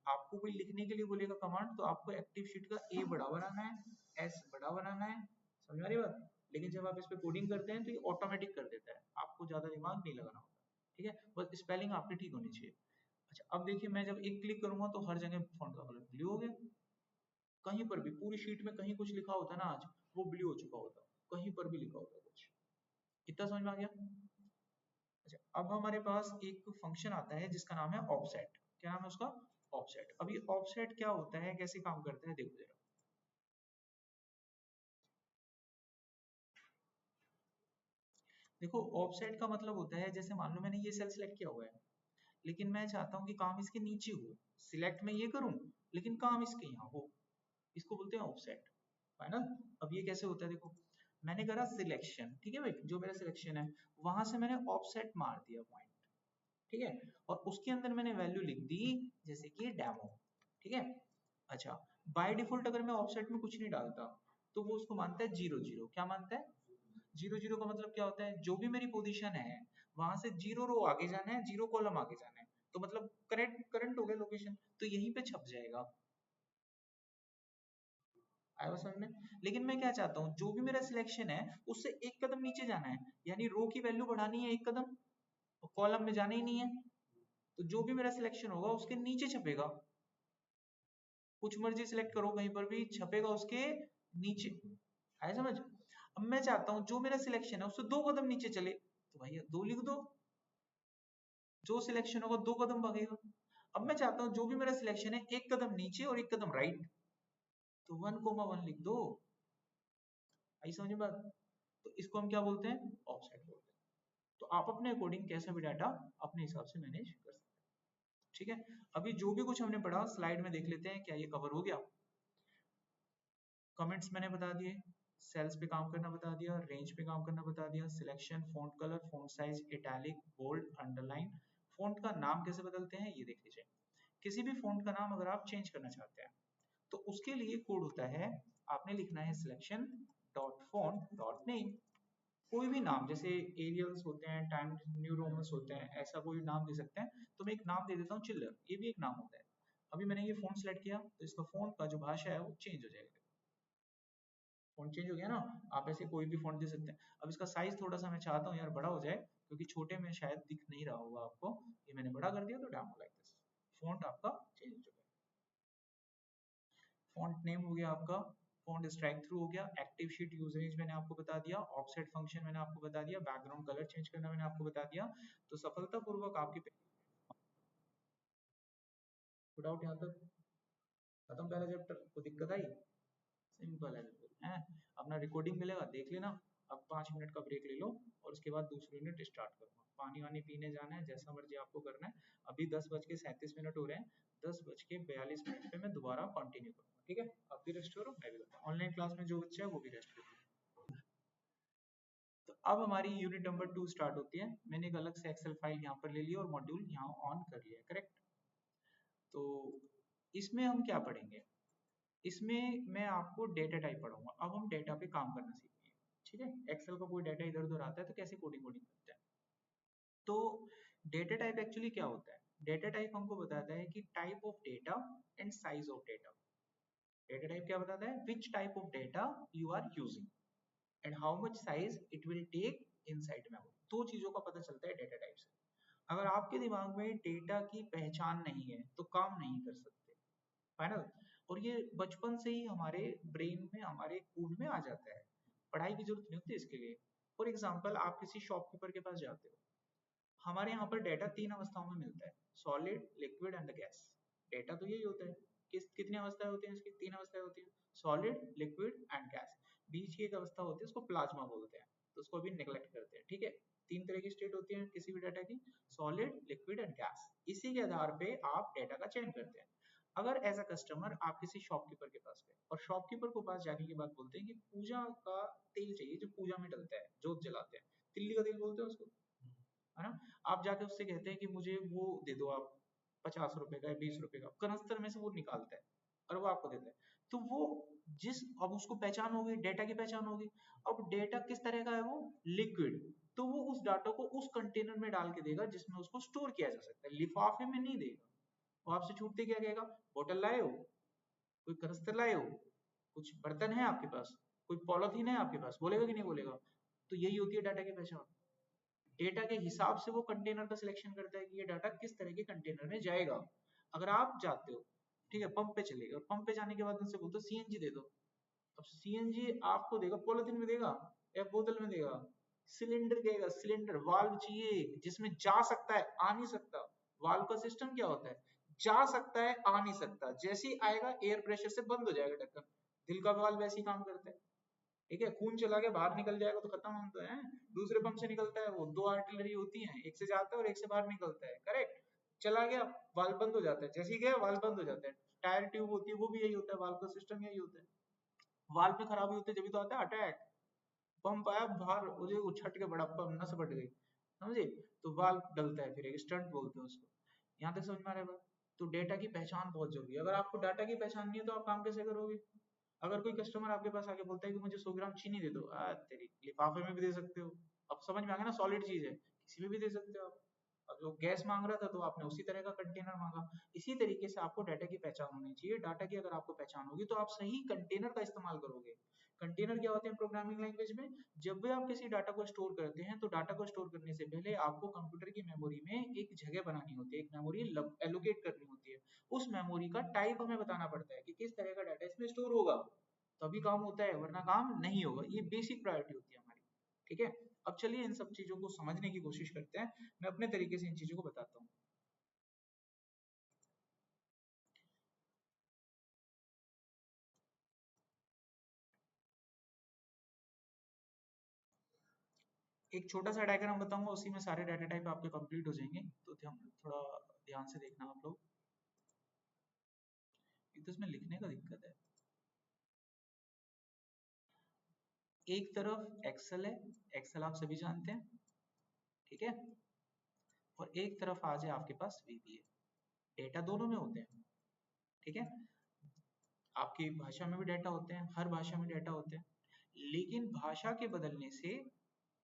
Speaker 1: आपको कोई लिखने के लिए बोलेगा कमांड तो आपको एक्टिव शीट का ए बड़ा बनाना है, एस बड़ा बनाना है, समझ आ रही बात। लेकिन जब आप इस पे कोडिंग करते हैं तो ये ऑटोमेटिक कर देता है, आपको ज्यादा दिमाग नहीं लगाना होता। ठीक है, बस स्पेलिंग आपकी ठीक होनी चाहिए। अच्छा, अब देखिए मैं जब एक क्लिक करूंगा तो हर जगह फॉन्ट का कलर ब्लू हो गया, कहीं पर भी पूरी शीट में कहीं कुछ लिखा होता ना आज, वो ब्लू हो चुका होता, कहीं पर भी लिखा होता कुछ। इतना समझ में आ गया। अच्छा, अब हमारे पास एक फंक्शन आता है जिसका नाम है ऑफसेट। क्या नाम है उसका, ऑफसेट। अब ये ऑफसेट क्या होता है, कैसे काम करता है, देखो जरा। देखो ऑफसेट का मतलब होता है, जैसे मान लो मैंने ये सेल सिलेक्ट किया हुआ है, लेकिन मैं चाहता हूँ कि काम इसके नीचे हो, सिलेक्ट मैं ये करूँ लेकिन काम इसके यहाँ हो, इसको बोलते हैं ऑफसेट, फाइनल। अब ये कैसे होता है, देखो मैंने करा सिलेक्शन, ठीक है भाई, जो मेरा सिलेक्शन है वहां से मैंने ऑफसेट मार दिया पॉइंट, ठीक है, और उसके अंदर मैंने वैल्यू लिख दी जैसे कि डेमो। ठीक है, अच्छा, बाय डिफॉल्ट अगर मैं ऑफसेट में कुछ नहीं डालता तो वो उसको मानता है 0 0। क्या मानता है? 0 0 का मतलब क्या होता है? जो भी मेरी पोजीशन है वहां से 0 रो आगे जाना है, 0 कॉलम आगे जाना है, तो मतलब करंट करंट हो गया लोकेशन, तो यहीं पे छप जाएगा। आया समझ में? लेकिन मैं क्या चाहता हूँ, जो भी मेरा सिलेक्शन है उससे एक कदम नीचे जाना है, यानी रो की वैल्यू बढ़ानी है एक कदम, कॉलम में जाना ही नहीं है, तो जो भी मेरा सिलेक्शन होगा उसके नीचे छपेगा। कुछ मर्जी सिलेक्ट करो, कहीं पर भी छपेगा उसके नीचे। आया समझ? अब मैं चाहता हूं जो मेरा सिलेक्शन है उससे 2 कदम नीचे चले, तो भैया 2 लिख दो, जो सिलेक्शन होगा 2 कदम भागेगा। अब मैं चाहता हूं जो भी मेरा सिलेक्शन है एक कदम नीचे और एक कदम राइट, तो 1 1 लिख दो। आई समझ में बात? तो इसको हम क्या बोलते हैं? ऑफसेट बोलते हैं। तो आप अपने अकॉर्डिंग कैसा भी डाटा अपने हिसाब से मैनेज कर सकते हैं। ठीक है, अभी जो भी कुछ हमने पढ़ा स्लाइड में देख लेते हैं, क्या ये कवर हो गया? कमेंट्स मैंने बता दिए, सेल्स पे काम करना बता दिया, रेंज पे काम करना बता दिया, selection, font colour, font size, italic, bold, underline, font का नाम कैसे बदलते हैं ये देख लीजिए। किसी भी फॉन्ट का नाम अगर आप चेंज करना चाहते हैं तो उसके लिए कोड होता है, आपने लिखना है selection dot font dot name. कोई भी नाम, जैसे एरियल्स होते हैं, टाइम्स न्यू रोमन्स होते हैं, ऐसा कोई नाम दे सकते हैं। तो मैं एक नाम दे देता हूँ चिल्लर, ये भी एक नाम होता है। अभी मैंने ये फॉन्ट सेलेक्ट किया तो इसका फॉन्ट का जो भाषा है वो चेंज हो जाएगा। फॉन्ट चेंज हो गया ना? आप ऐसे कोई भी फॉन्ट दे सकते हैं। अब इसका साइज थोड़ा सा मैं चाहता हूँ यार बड़ा हो जाए, क्योंकि छोटे में शायद दिख नहीं रहा होगा आपको, ये मैंने बड़ा कर दिया तो डेमो लाइक दिस, फॉन्ट आपका चेंज हो गया। फॉन्ट नेम हो गया आपका, फॉन्ट स्ट्राइक थ्रू हो गया, एक्टिव शीट यूजेज मैंने आपको बता दिया, ऑफसेट फंक्शन मैंने आपको बता दिया, बैकग्राउंड कलर चेंज करना मैंने आपको बता दिया। तो सफलतापूर्वक आपकी डाउट यहाँ तक खत्म? पहला चैप्टर को दिक्कत आई? सिंपल है बिल्कुल है। अपना रिकॉर्डिंग मिलेगा देख लेना। अब 5 मिनट का ब्रेक ले लो और उसके बाद दूसरी यूनिट स्टार्ट करूंगा। पानी वानी पीने जाना है, जैसा मर्जी आपको करना है। अभी 10:37 हो रहे हैं, 10:42 पे मैं दोबारा कंटिन्यू करूंगा। ठीक है, आप भी रेस्ट करो, मैं भी करता हूँ। ऑनलाइन क्लास में जो बच्चे हैं वो भी रेस्ट करो। तो अब हमारी यूनिट नंबर 2 स्टार्ट होती है। मैंने एक अलग से एक्सेल फाइल यहाँ पर ले लिया और मॉड्यूल यहाँ ऑन कर लिया, करेक्ट? तो इसमें हम क्या पढ़ेंगे? इसमें मैं आपको डेटा टाइप पढ़ाऊंगा। अब हम डेटा पे काम करना सीखेंगे। ठीक है, एक्सेल का कोई डेटा इधर उधर आता है तो कैसे कोडिंग कोडिंग करते हैं। तो डेटा टाइप एक्चुअली क्या होता है? डेटा टाइप हमको बताता है कि type of data and size of data. Data type क्या बताता है? Which type of data you are using and how much size it will take inside memory. दो चीजों का पता चलता है डेटा टाइप से। अगर आपके दिमाग में डेटा की पहचान नहीं है तो काम नहीं कर सकते, फाइनल। और ये बचपन से ही हमारे ब्रेन में, हमारे खून में आ जाता है, पढ़ाई की जरूरत नहीं होती इसके लिए। फॉर एग्जाम्पल, आप किसी शॉपकीपर के पास जाते हो, हमारे यहाँ पर डेटा 3 अवस्थाओं में मिलता है, solid, liquid and gas. Data तो यही होता है। कितनी अवस्थाएं होती हैं इसकी? 3 अवस्थाएं होती हैं, सॉलिड, लिक्विड एंड गैस। बीच की एक अवस्था होती है उसको प्लाज्मा बोलते हैं, तो उसको अभी नेग्लेक्ट करते हैं। ठीक है, 3 तरह की स्टेट होती है किसी भी डाटा की, सॉलिड, लिक्विड एंड गैस। इसी के आधार पे आप डेटा का चयन करते हैं। अगर एज अ कस्टमर आप किसी शॉपकीपर के पास गए और शॉपकीपर को पास जाने के बाद बोलते हैं कि पूजा का तेल चाहिए जो पूजा में डलता है, जोत जलाते हैं, तिल्ली का तेल बोलते हैं उसको, है ना? आप जाके उससे कहते हैं कि मुझे वो दे दो आप, 50 रुपए का या 20 रुपए का, कनस्तर में से वो निकालता है और वो आपको देता है। तो वो जिस, अब उसको पहचान होगी, डेटा की पहचान होगी। अब डेटा किस तरह का है? वो लिक्विड, तो वो उस डाटा को उस कंटेनर में डाल के देगा जिसमें उसको स्टोर किया जा सकता है, लिफाफे में नहीं देगा। वो आपसे छूटते क्या कहेगा? बोतल लाए हो? कोई कनस्तर लाए हो? कुछ बर्तन है आपके पास? कोई पॉलिथीन है आपके पास? बोलेगा कि नहीं बोलेगा? तो यही होती है डाटा की पहचान। डेटा के हिसाब से वो कंटेनर का सिलेक्शन करता है कि ये डाटा किस तरह के कंटेनर में जाएगा। अगर आप जाते हो, ठीक है, पंप पे चले गए और पंप पे जाने के बाद उनसे बोलते हो सीएनजी दे दो, अब सीएनजी आपको देगा पॉलिथीन में देगा या बोतल में देगा? सिलेंडर देगा, सिलेंडर। वाल्व चाहिए जिसमें जा सकता है, आ नहीं सकता। वाल्व का सिस्टम क्या होता है? जा सकता है, आ नहीं सकता। जैसे ही आएगा एयर प्रेशर से बंद हो जाएगा ढक्कन। दिल का वाल्व वैसे ही काम करता है। ठीक है, खून चला गया बाहर निकल जाएगा तो खत्म होता है। दूसरे पंप से निकलता है, वो 2 आर्टिलरी होती है, एक से जाता है और एक से बाहर निकलता है, करेक्ट? चला गया, वाल्व बंद हो जाता है, जैसे ही गया वाल्व बंद हो जाता है। टायर ट्यूब होती है वो भी यही होता है, वाल्व का सिस्टम यही होता है। वाल्व में खराबी होती है जब भी तो आता है अटैक। पंप आया बाहर, मुझे उछट के बड़ा पंप नस फट गई, समझे? तो वाल्व डलता है, फिर एक स्टंट बोलते हैं उसको। यहाँ तक समझ में आ रहा है बात? तो डेटा की पहचान बहुत जरूरी है। अगर आपको डाटा की पहचान नहीं है तो आप काम कैसे करोगे? अगर कोई कस्टमर आपके पास आके बोलता है कि मुझे 100 ग्राम चीनी दे दो, तेरी लिफाफे में भी दे सकते हो। अब समझ में आ गया ना, सॉलिड चीज है, किसी में भी दे सकते हो आप। अब जो गैस मांग रहा था तो आपने उसी तरह का कंटेनर मांगा। इसी तरीके से आपको डाटा की पहचान होनी चाहिए। डाटा की अगर आपको पहचान होगी तो आप सही कंटेनर का इस्तेमाल करोगे। कंटेनर क्या होते हैं प्रोग्रामिंग लैंग्वेज में? जब भी आप किसी डाटा को स्टोर करते हैं तो डाटा को स्टोर करने से पहले आपको कंप्यूटर की मेमोरी में एक जगह बनानी होती है, एक मेमोरी एलोकेट करनी होती है। उस मेमोरी का टाइप हमें बताना पड़ता है कि किस तरह का डाटा इसमें स्टोर होगा, तभी काम होता है, वरना काम नहीं होगा। ये बेसिक प्रायोरिटी होती है हमारी। ठीक है, अब चलिए इन सब चीजों को समझने की कोशिश करते हैं। मैं अपने तरीके से इन चीजों को बताता हूँ। एक छोटा सा डायग्राम बताऊंगा, उसी में सारे डाटा टाइप आपके कंप्लीट हो जाएंगे, तो थोड़ा ध्यान से देखना आप लोग। एक तो इसमें लिखने का दिक्कत है। एक तरफ एक्सेल है, एक्सेल आप सभी जानते हैं, ठीक है। और एक तरफ आ जाए आपके पास वीबीए। डेटा दोनों में होते हैं, ठीक है। आपकी भाषा में भी डेटा होते हैं, हर भाषा में डेटा होते हैं, लेकिन भाषा के बदलने से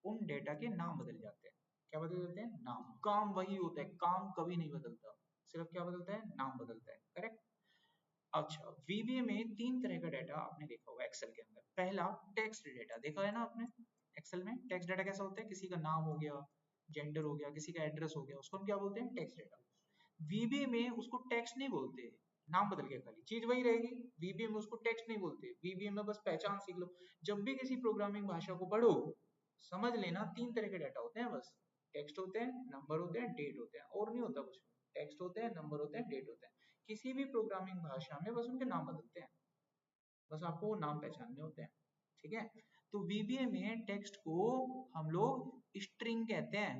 Speaker 1: उन डेटा के नाम बदल जाते हैं। क्या बदल जाते हैं? नाम। काम वही होता है, काम कभी नहीं बदलता, सिर्फ क्या बदलता है? नाम बदलता है। करेक्ट। अच्छा, वीबीए में तीन तरह का डेटा आपने देखा होगा एक्सेल के अंदर। पहला टेक्स्ट डेटा देखा है ना आपने। एक्सेल में टेक्स्ट डेटा कैसा होता है? किसी का नाम हो गया, जेंडर हो गया, किसी का एड्रेस हो गया, उसको हम क्या बोलते हैं? Text data. वीबीए में उसको टेक्स्ट नहीं बोलते, नाम बदल गया, खाली चीज वही रहेगी। वीबीए में उसको टेक्स्ट नहीं बोलते, वीबीए में बस पहचान सीख लो। जब भी किसी प्रोग्रामिंग भाषा को पढ़ो, समझ लेना तीन तरह के डाटा होते हैं बस। टेक्स्ट होते हैं, नंबर होते हैं, डेट होते हैं, और नहीं होता कुछ। टेक्स्ट होते हैं, नंबर होते हैं, डेट होते हैं। किसी भी प्रोग्रामिंग भाषा में बस उनके नाम बदलते हैं, बस आपको वो नाम पहचानने होते हैं, ठीक है। तो वीबीए में टेक्स्ट को हम लोग स्ट्रिंग कहते हैं,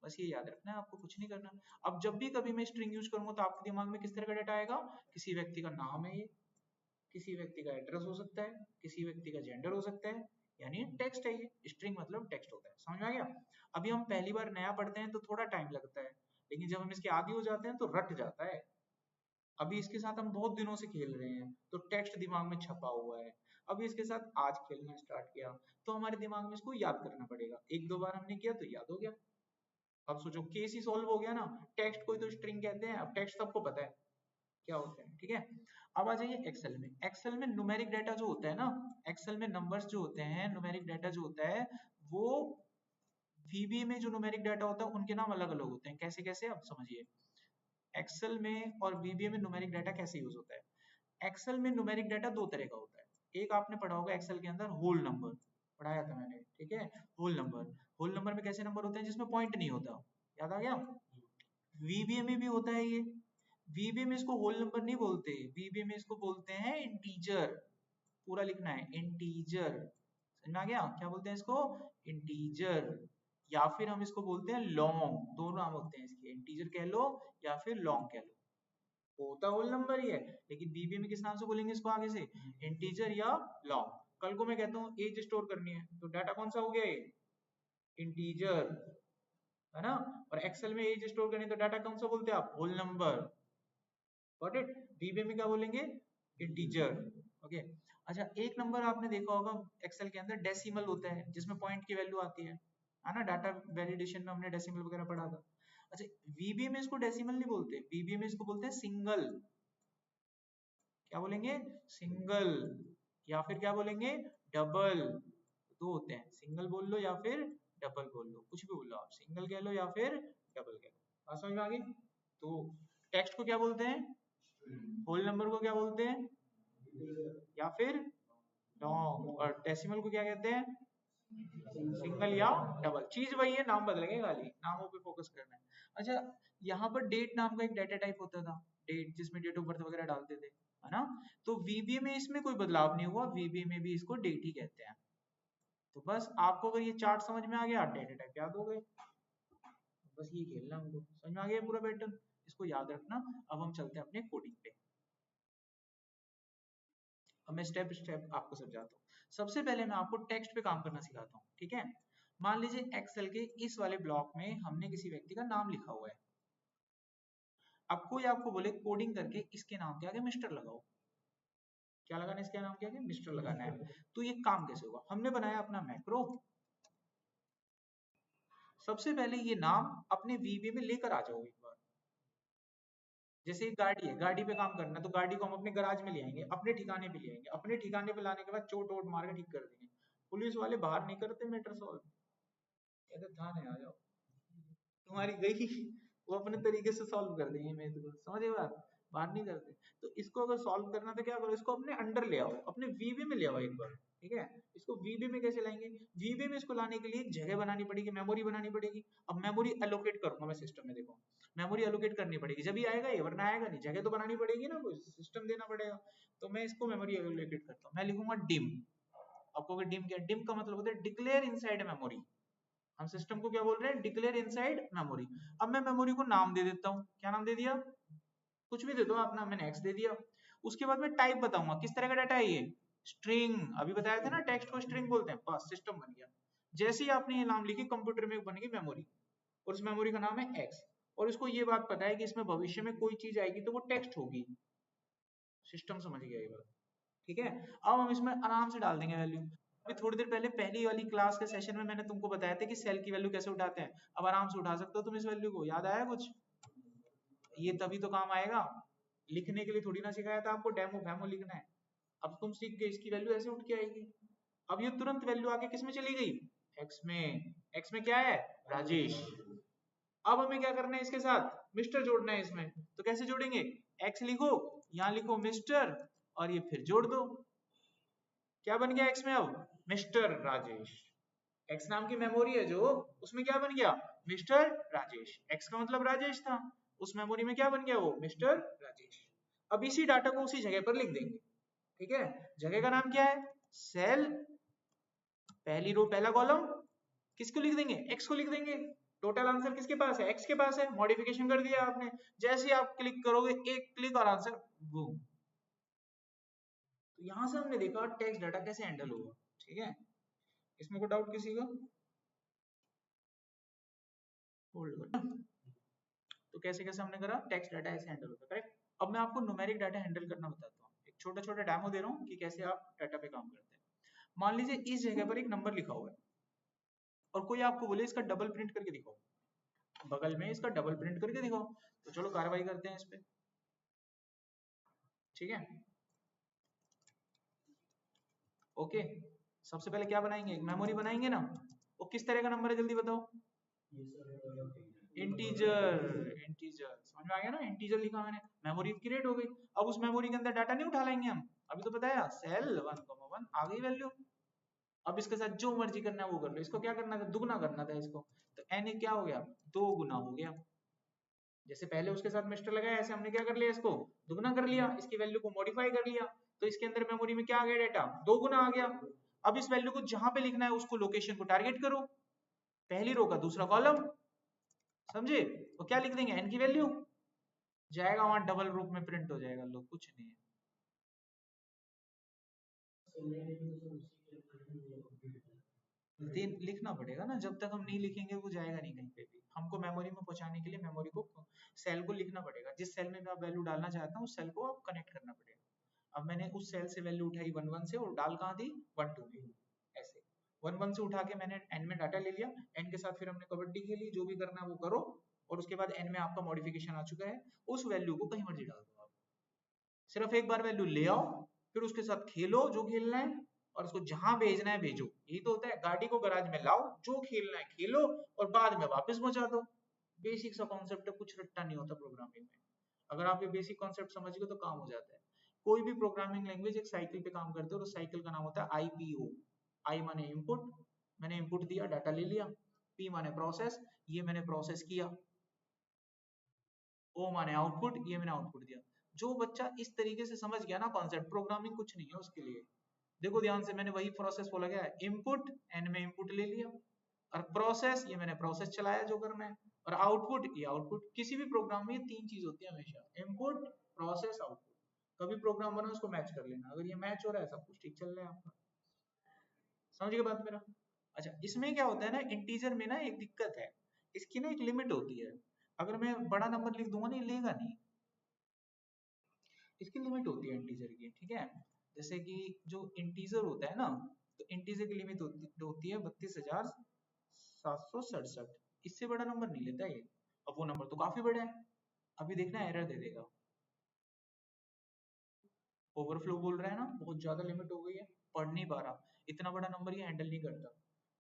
Speaker 1: बस ये याद रखना है आपको, कुछ नहीं करना। अब जब भी कभी मैं स्ट्रिंग यूज करूंगा तो आपके दिमाग में किस तरह का डेटा आएगा? किसी व्यक्ति का नाम है ये, किसी व्यक्ति का एड्रेस हो सकता है, किसी व्यक्ति का जेंडर हो सकता है, यानी टेक्स्ट है ये। स्ट्रिंग मतलब टेक्स्ट होता है, समझ में आ गया? अभी हम पहली बार नया पढ़ते हैं तो थोड़ा टाइम लगता है, लेकिन जब हम इसके आदी हो जाते हैं तो रट जाता है। अभी इसके साथ हम बहुत दिनों से खेल रहे हैं तो टेक्स्ट दिमाग में छपा हुआ है। अभी इसके साथ आज खेलना स्टार्ट किया तो हमारे दिमाग में इसको याद करना पड़ेगा। एक दो बार हमने किया तो याद हो गया। अब सोचो केस ही सॉल्व हो गया ना। टेक्स्ट को ही तो स्ट्रिंग कहते हैं, अब टेक्स्ट सबको पता है क्या होता है, ठीक है। अब आ जाइए एक्सेल में। एक्सेल में न्यूमेरिक डाटा जो होता है ना, एक्सेल में नंबर्स जो होते हैं, न्यूमेरिक डाटा जो होता है वो वीबीए में जो न्यूमेरिक डाटा होता है उनके नाम अलग अलग होते हैं। कैसे कैसे अब समझिए। एक्सेल में और वीबीए में न्यूमेरिक डाटा कैसे यूज होता है? एक्सेल में न्यूमेरिक डाटा दो तरह का होता है। एक आपने पढ़ा होगा एक्सेल के अंदर होल नंबर, पढ़ाया था मैंने, ठीक है। होल नंबर, होल नंबर में कैसे नंबर होते हैं? जिसमें पॉइंट नहीं होता, याद आ गया। वीबीए में भी होता है ये। वीबीए में इसको होल नंबर नहीं बोलते, वीबीए में इसको बोलते हैं इंटीजर। पूरा लिखना है इंटीजर, समझ में आ गया? क्या बोलते हैं इसको? इंटीजर। या फिर हम इसको बोलते हैं लॉन्ग, दोनों नाम होते हैं इसके, इंटीजर कह लो या फिर लॉन्ग कह लो। होता होल नंबर ही है, लेकिन बीबीए में किस नाम से बोलेंगे इसको आगे से? इंटीजर या लॉन्ग। कल को मैं कहता हूँ एज स्टोर करनी है तो डाटा कौन सा हो गया? इंटीजर, है ना। और एक्सेल में एज स्टोर करनी है तो डाटा कौन सा बोलते हैं आप? Whole number. Got it? BBA में क्या बोलेंगे? इंटीजर। ओके। अच्छा, एक नंबर आपने देखा होगा एक्सेल के अंदर डेसिमल होता है, जिसमें पॉइंट की वैल्यू आती है ना। डाटा वैलिडेशन में हमने डेसिमल वगैरह पढ़ा था। अच्छा, वीबीए में इसको डेसिमल नहीं बोलते, वीबीए में इसको बोलते हैं सिंगल। क्या बोलेंगे? सिंगल। या फिर क्या बोलेंगे? डबल। दो होते हैं, सिंगल बोल लो या फिर डबल बोल लो, कुछ भी बोल लो आप, सिंगल कह लो या फिर डबल कह लो। बात समझ में आ गई? तो टेक्स्ट को क्या बोलते हैं? होल नंबर को क्या बोलते हैं? या फिर लॉन्ग। और डेसिमल को क्या कहते हैं? सिंगल या डबल। चीज वही है, नाम बदलेंगे, खाली नामों पे फोकस करना है। अच्छा, यहाँ पर डेट नाम का एक डाटा टाइप होता था, डेट, जिसमें डेट ऑफ बर्थ वगैरह डालते थे, है ना। तो वीबीए में इसमें कोई बदलाव नहीं हुआ, वीबीए में भी इसको डेट ही कहते हैं। तो बस आपको अगर ये चार्ट समझ में आ गया, डेटा टाइप याद हो गए, बस ये खेलना हमको। समझ में आ गया पूरा पैटर्न, इसको याद रखना। अब हम चलते हैं अपने कोडिंग पे। अब मैं स्टेप स्टेप आपको समझाता हूँ। सबसे पहले मैं आपको टेक्स्ट पे काम करना सिखाता हूँ, ठीक है। मान लीजिए एक्सेल के इस वाले ब्लॉक में हमने किसी व्यक्ति का नाम लिखा हुआ है। अब कोई आपको बोले कोडिंग करके इसके नाम के आगे मिस्टर लगाओ। क्या लगाना है इसके नाम के आगे? मिस्टर लगाना है। तो ये काम कैसे होगा? हमने बनाया अपना मैक्रो। सबसे पहले ये नाम अपने वीबी में लेकर आ जाओ एक बार। जैसे एक गाड़ी है, गाड़ी पे काम करना है तो गाड़ी को हम अपने गराज में ले आएंगे, अपने ठिकाने पे ले आएंगे। अपने ठिकाने पे लाने के बाद चोट वोट मार के ठीक कर देंगे। पुलिस वाले बाहर नहीं करते मैटर सॉल्व, कहते थाने आ जाओ, तुम्हारी गई, वो अपने तरीके से सॉल्व कर देंगे। मैं तो समझे बात, बात नहीं करते। तो इसको अगर सॉल्व करना तो क्या करो, इसको अपने अंडर ले आओ, अपने वीबी में ले आओ एक बार। ठीक है, इसको वीबी में कैसे लाएंगे? वीबी में इसको लाने के लिए एक जगह बनानी पड़ेगी, मेमोरी बनानी पड़ेगी। अब मेमोरी एलोकेट करूंगा मैं सिस्टम में, देखो मेमोरी एलोकेट करनी पड़ेगी, जब ही आएगा ये, वरना आएगा नहीं। जगह तो बनानी पड़ेगी ना, कोई सिस्टम देना पड़ेगा। तो मैं इसको मेमोरी एलोकेट करता हूँ, मैं लिखूंगा डिम। आपको डिम क्या? डिम का मतलब होता है डिक्लेयर इनसाइड मेमोरी। हम सिस्टम को क्या बोल रहे हैं? Declare inside memory. अब मैं मेमोरी को नाम दे देता हूँ। क्या नाम दे दिया? कुछ भी दे दो आप नाम, मैंने एक्स दे दिया। उसके बाद मैं टाइप बताऊंगा किस तरह का डाटा है ये, स्ट्रिंग। अभी बताया था ना, टेक्स्ट को स्ट्रिंग बोलते हैं। बस सिस्टम बन गया। जैसे ही आपने ये नाम लिखी, कंप्यूटर में बन गई मेमोरी, और उस मेमोरी का नाम है एक्स। और इसको ये बात पता है कि इसमें भविष्य में कोई चीज आएगी तो वो टेक्स्ट होगी। सिस्टम समझ गया ये बात। ठीक है, अब हम इसमें आराम से डाल देंगे वैल्यू। अभी थोड़ी देर पहले पहली वाली क्लास के सेशन में मैंने तुमको बताया था कि सेल की वैल्यू कैसे उठाते हैं। अब आराम से उठा सकते हो तुम इस वैल्यू को। याद आया कुछ? ये तभी तो काम आएगा, लिखने के लिए थोड़ी ना सिखाया था आपको, डेमो फैमो लिखना है। अब तुम सीख गए, इसकी वैल्यू ऐसे उठ के आएगी। अब ये तुरंत वैल्यू आके किस में चली गई? एक्स में। एक्स में क्या है? राजेश। अब हमें क्या करना है? इसके साथ मिस्टर जोड़ना है इसमें। तो कैसे जोड़ेंगे? एक्स लिखो, यहाँ लिखो मिस्टर, और ये फिर जोड़ दो। क्या बन गया एक्स में? अब मिस्टर राजेश। एक्स नाम की मेमोरी है जो, उसमें क्या बन गया? मिस्टर राजेश। एक्स का मतलब राजेश था, उस मेमोरी में क्या बन गया? वो मिस्टर राजेश। अब इसी डाटा को उसी जगह पर लिख देंगे। ठीक है, जगह का नाम क्या है? सेल, पहली रो पहला कॉलम। किसको लिख देंगे? एक्स को लिख देंगे। टोटल आंसर किसके पास है? एक्स के पास है। मॉडिफिकेशन कर दिया आपने। जैसे ही आप क्लिक करोगे, एक क्लिक और आंसर बूम। तो यहां से हमने देखा टेक्स्ट डाटा कैसे हैंडल होगा। ठीक है, इसमें कोई डाउट किसी का? होल्ड कर। तो कैसे कैसे हमने करा, टेक्स्ट डाटा ऐसे हैंडल होता है, करेक्ट। अब मैं आपको न्यूमेरिक डाटा हैंडल करना बताता हूँ। एक छोटा छोटा डेमो दे रहा हूँ कि कैसे आप डाटा पे काम करते हैं। मान लीजिए इस जगह पर एक नंबर लिखा हुआ है, और कोई आपको बोले इसका डबल प्रिंट करके दिखाओ, बगल में इसका डबल प्रिंट करके दिखाओ। तो चलो कार्रवाई करते हैं इस पे। ठीक है, ओके। सबसे पहले क्या बनाएंगे? एक मेमोरी बनाएंगे ना। वो किस तरह का नंबर है, जल्दी बताओ? इंटीजर। इंटीजर समझ में आ गया ना? इंटीजर लिखा मैंने, मेमोरी क्रिएट हो गई। अब उस मेमोरी के अंदर डाटा नहीं उठा लेंगे हम, अभी तो बताया सेल 1,1 आ गई वैल्यू। अब इसके साथ जो मर्जी करना है वो कर लो। इसको क्या करना था? दुगना करना था इसको। तो एन क्या हो गया? 2 गुना हो गया। जैसे पहले उसके साथ मिस्टर लगाया, ऐसे हमने क्या कर लिया? इसको दुगना कर लिया, इसकी वैल्यू को मॉडिफाई कर लिया। तो इसके अंदर मेमोरी में क्या आ गया? डाटा 2 गुना आ गया। अब इस वैल्यू को जहां पे लिखना है उसको लोकेशन को टारगेट करो, पहली रो का दूसरा कॉलम, समझे? तो क्या लिख देंगे? एन की वैल्यू जाएगा वहां, डबल रूप में प्रिंट हो जाएगा। लो, कुछ नहीं है। लिखना पड़ेगा ना, जब तक हम नहीं लिखेंगे वो जाएगा नहीं कहीं पे भी। हमको मेमोरी में पहुंचाने के लिए मेमोरी को, सेल को लिखना पड़ेगा। जिस सेल में आप वैल्यू डालना चाहता हूँ उस सेल को आप कनेक्ट करना पड़ेगा। अब मैंने उस सेल से वैल्यू उठाई 1 1 से, और डाल कहाँ दी? 1 2 में। ऐसे 1 1 से उठा के मैंने एन में डाटा ले लिया। एन के साथ फिर हमने कबड्डी खेली, जो भी करना है वो करो। और उसके बाद एन में आपका मॉडिफिकेशन आ चुका है। उस वैल्यू को कहीं मर्जी डाल दो आप, सिर्फ एक बार वैल्यू ले आओ, फिर उसके साथ खेलो जो खेलना है, और उसको जहां भेजना है भेजो। यही तो होता है, गाड़ी को गैराज में लाओ, जो खेलना है खेलो, और बाद में वापस पहुंचा दो। बेसिक सा कॉन्सेप्ट है, कुछ रट्टा नहीं होता प्रोग्रामिंग में। अगर आप ये बेसिक कॉन्सेप्ट समझ गए तो काम हो जाता है। कोई भी प्रोग्रामिंग लैंग्वेज एक साइकिल पे काम करते हो, और उस साइकिल का नाम होता है आईपीओ। आई माने इनपुट, मैंने इनपुट दिया, डाटा ले लिया। पी माने प्रोसेस, ये मैंने प्रोसेस किया। ओ माने आउटपुट, ये मैंने आउटपुट दिया। जो बच्चा इस तरीके से समझ गया ना कॉन्सेप्ट, प्रोग्रामिंग कुछ नहीं है उसके लिए। देखो ध्यान से, मैंने वही प्रोसेस बोला गया है, इनपुट, एन में इनपुट ले लिया, और प्रोसेस, ये मैंने प्रोसेस चलाया जो करना है, और आउटपुट, ये आउटपुट। किसी भी प्रोग्राम में ये तीन चीज होती है हमेशा, इनपुट, प्रोसेस, आउटपुट। कभी प्रोग्राम बना उसको मैच कर लेना, अगर ये मैच हो रहा है सब कुछ ठीक चल रहा है आपका। समझ गए बात मेरा? अच्छा, इसमें क्या होता है ना, इंटीजर में ना एक दिक्कत है, इसकी ना एक लिमिट होती है। अगर मैं बड़ा नंबर लिख दूंगा ना, ये लेगा नहीं, इसकी लिमिट होती है इंटीजर की, ठीक है। जैसे कि जो इंटीजर होता है ना, तो इंटीजर की लिमिट होती है 32,767, इससे बड़ा नंबर नहीं लेता ये। अब वो नंबर तो काफी बड़ा है, अभी देखना एरर दे देगा, ओवरफ्लो बोल रहा है ना, बहुत ज्यादा लिमिट हो गई है, पढ़ नहीं पा रहा, इतना बड़ा नंबर ये हैंडल नहीं करता,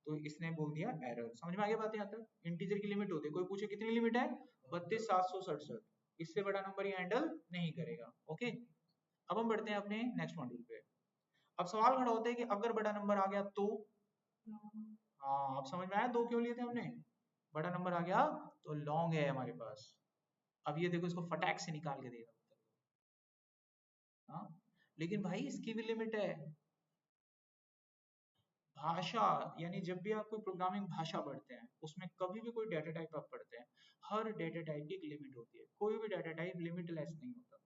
Speaker 1: तो इसने बोल दिया एरर। समझ में आ गया बात यहाँ तक? इंटीजर की लिमिट होती है, कोई पूछे कितनी लिमिट है, 32,767, इससे बड़ा नंबर ये हैंडल नहीं करेगा। ओके, अब हम बढ़ते हैं अपने नेक्स्ट मॉड्यूल पे। अब सवाल खड़ा होता है कि अगर बड़ा नंबर आ गया तो, हाँ अब समझ में आया दो क्यों लिए थे हमने, बड़ा नंबर आ गया तो लॉन्ग है हमारे पास। अब ये देखो, इसको फटाक से निकाल के देगा, हाँ, लेकिन भाई इसकी भी लिमिट है। भाषा, यानी जब भी आप कोई प्रोग्रामिंग भाषा पढ़ते हैं, उसमें कभी भी कोई डेटा टाइप आप पढ़ते हैं, हर डेटा टाइप की एक लिमिट होती है, कोई भी डेटा टाइप लिमिटलेस नहीं होता,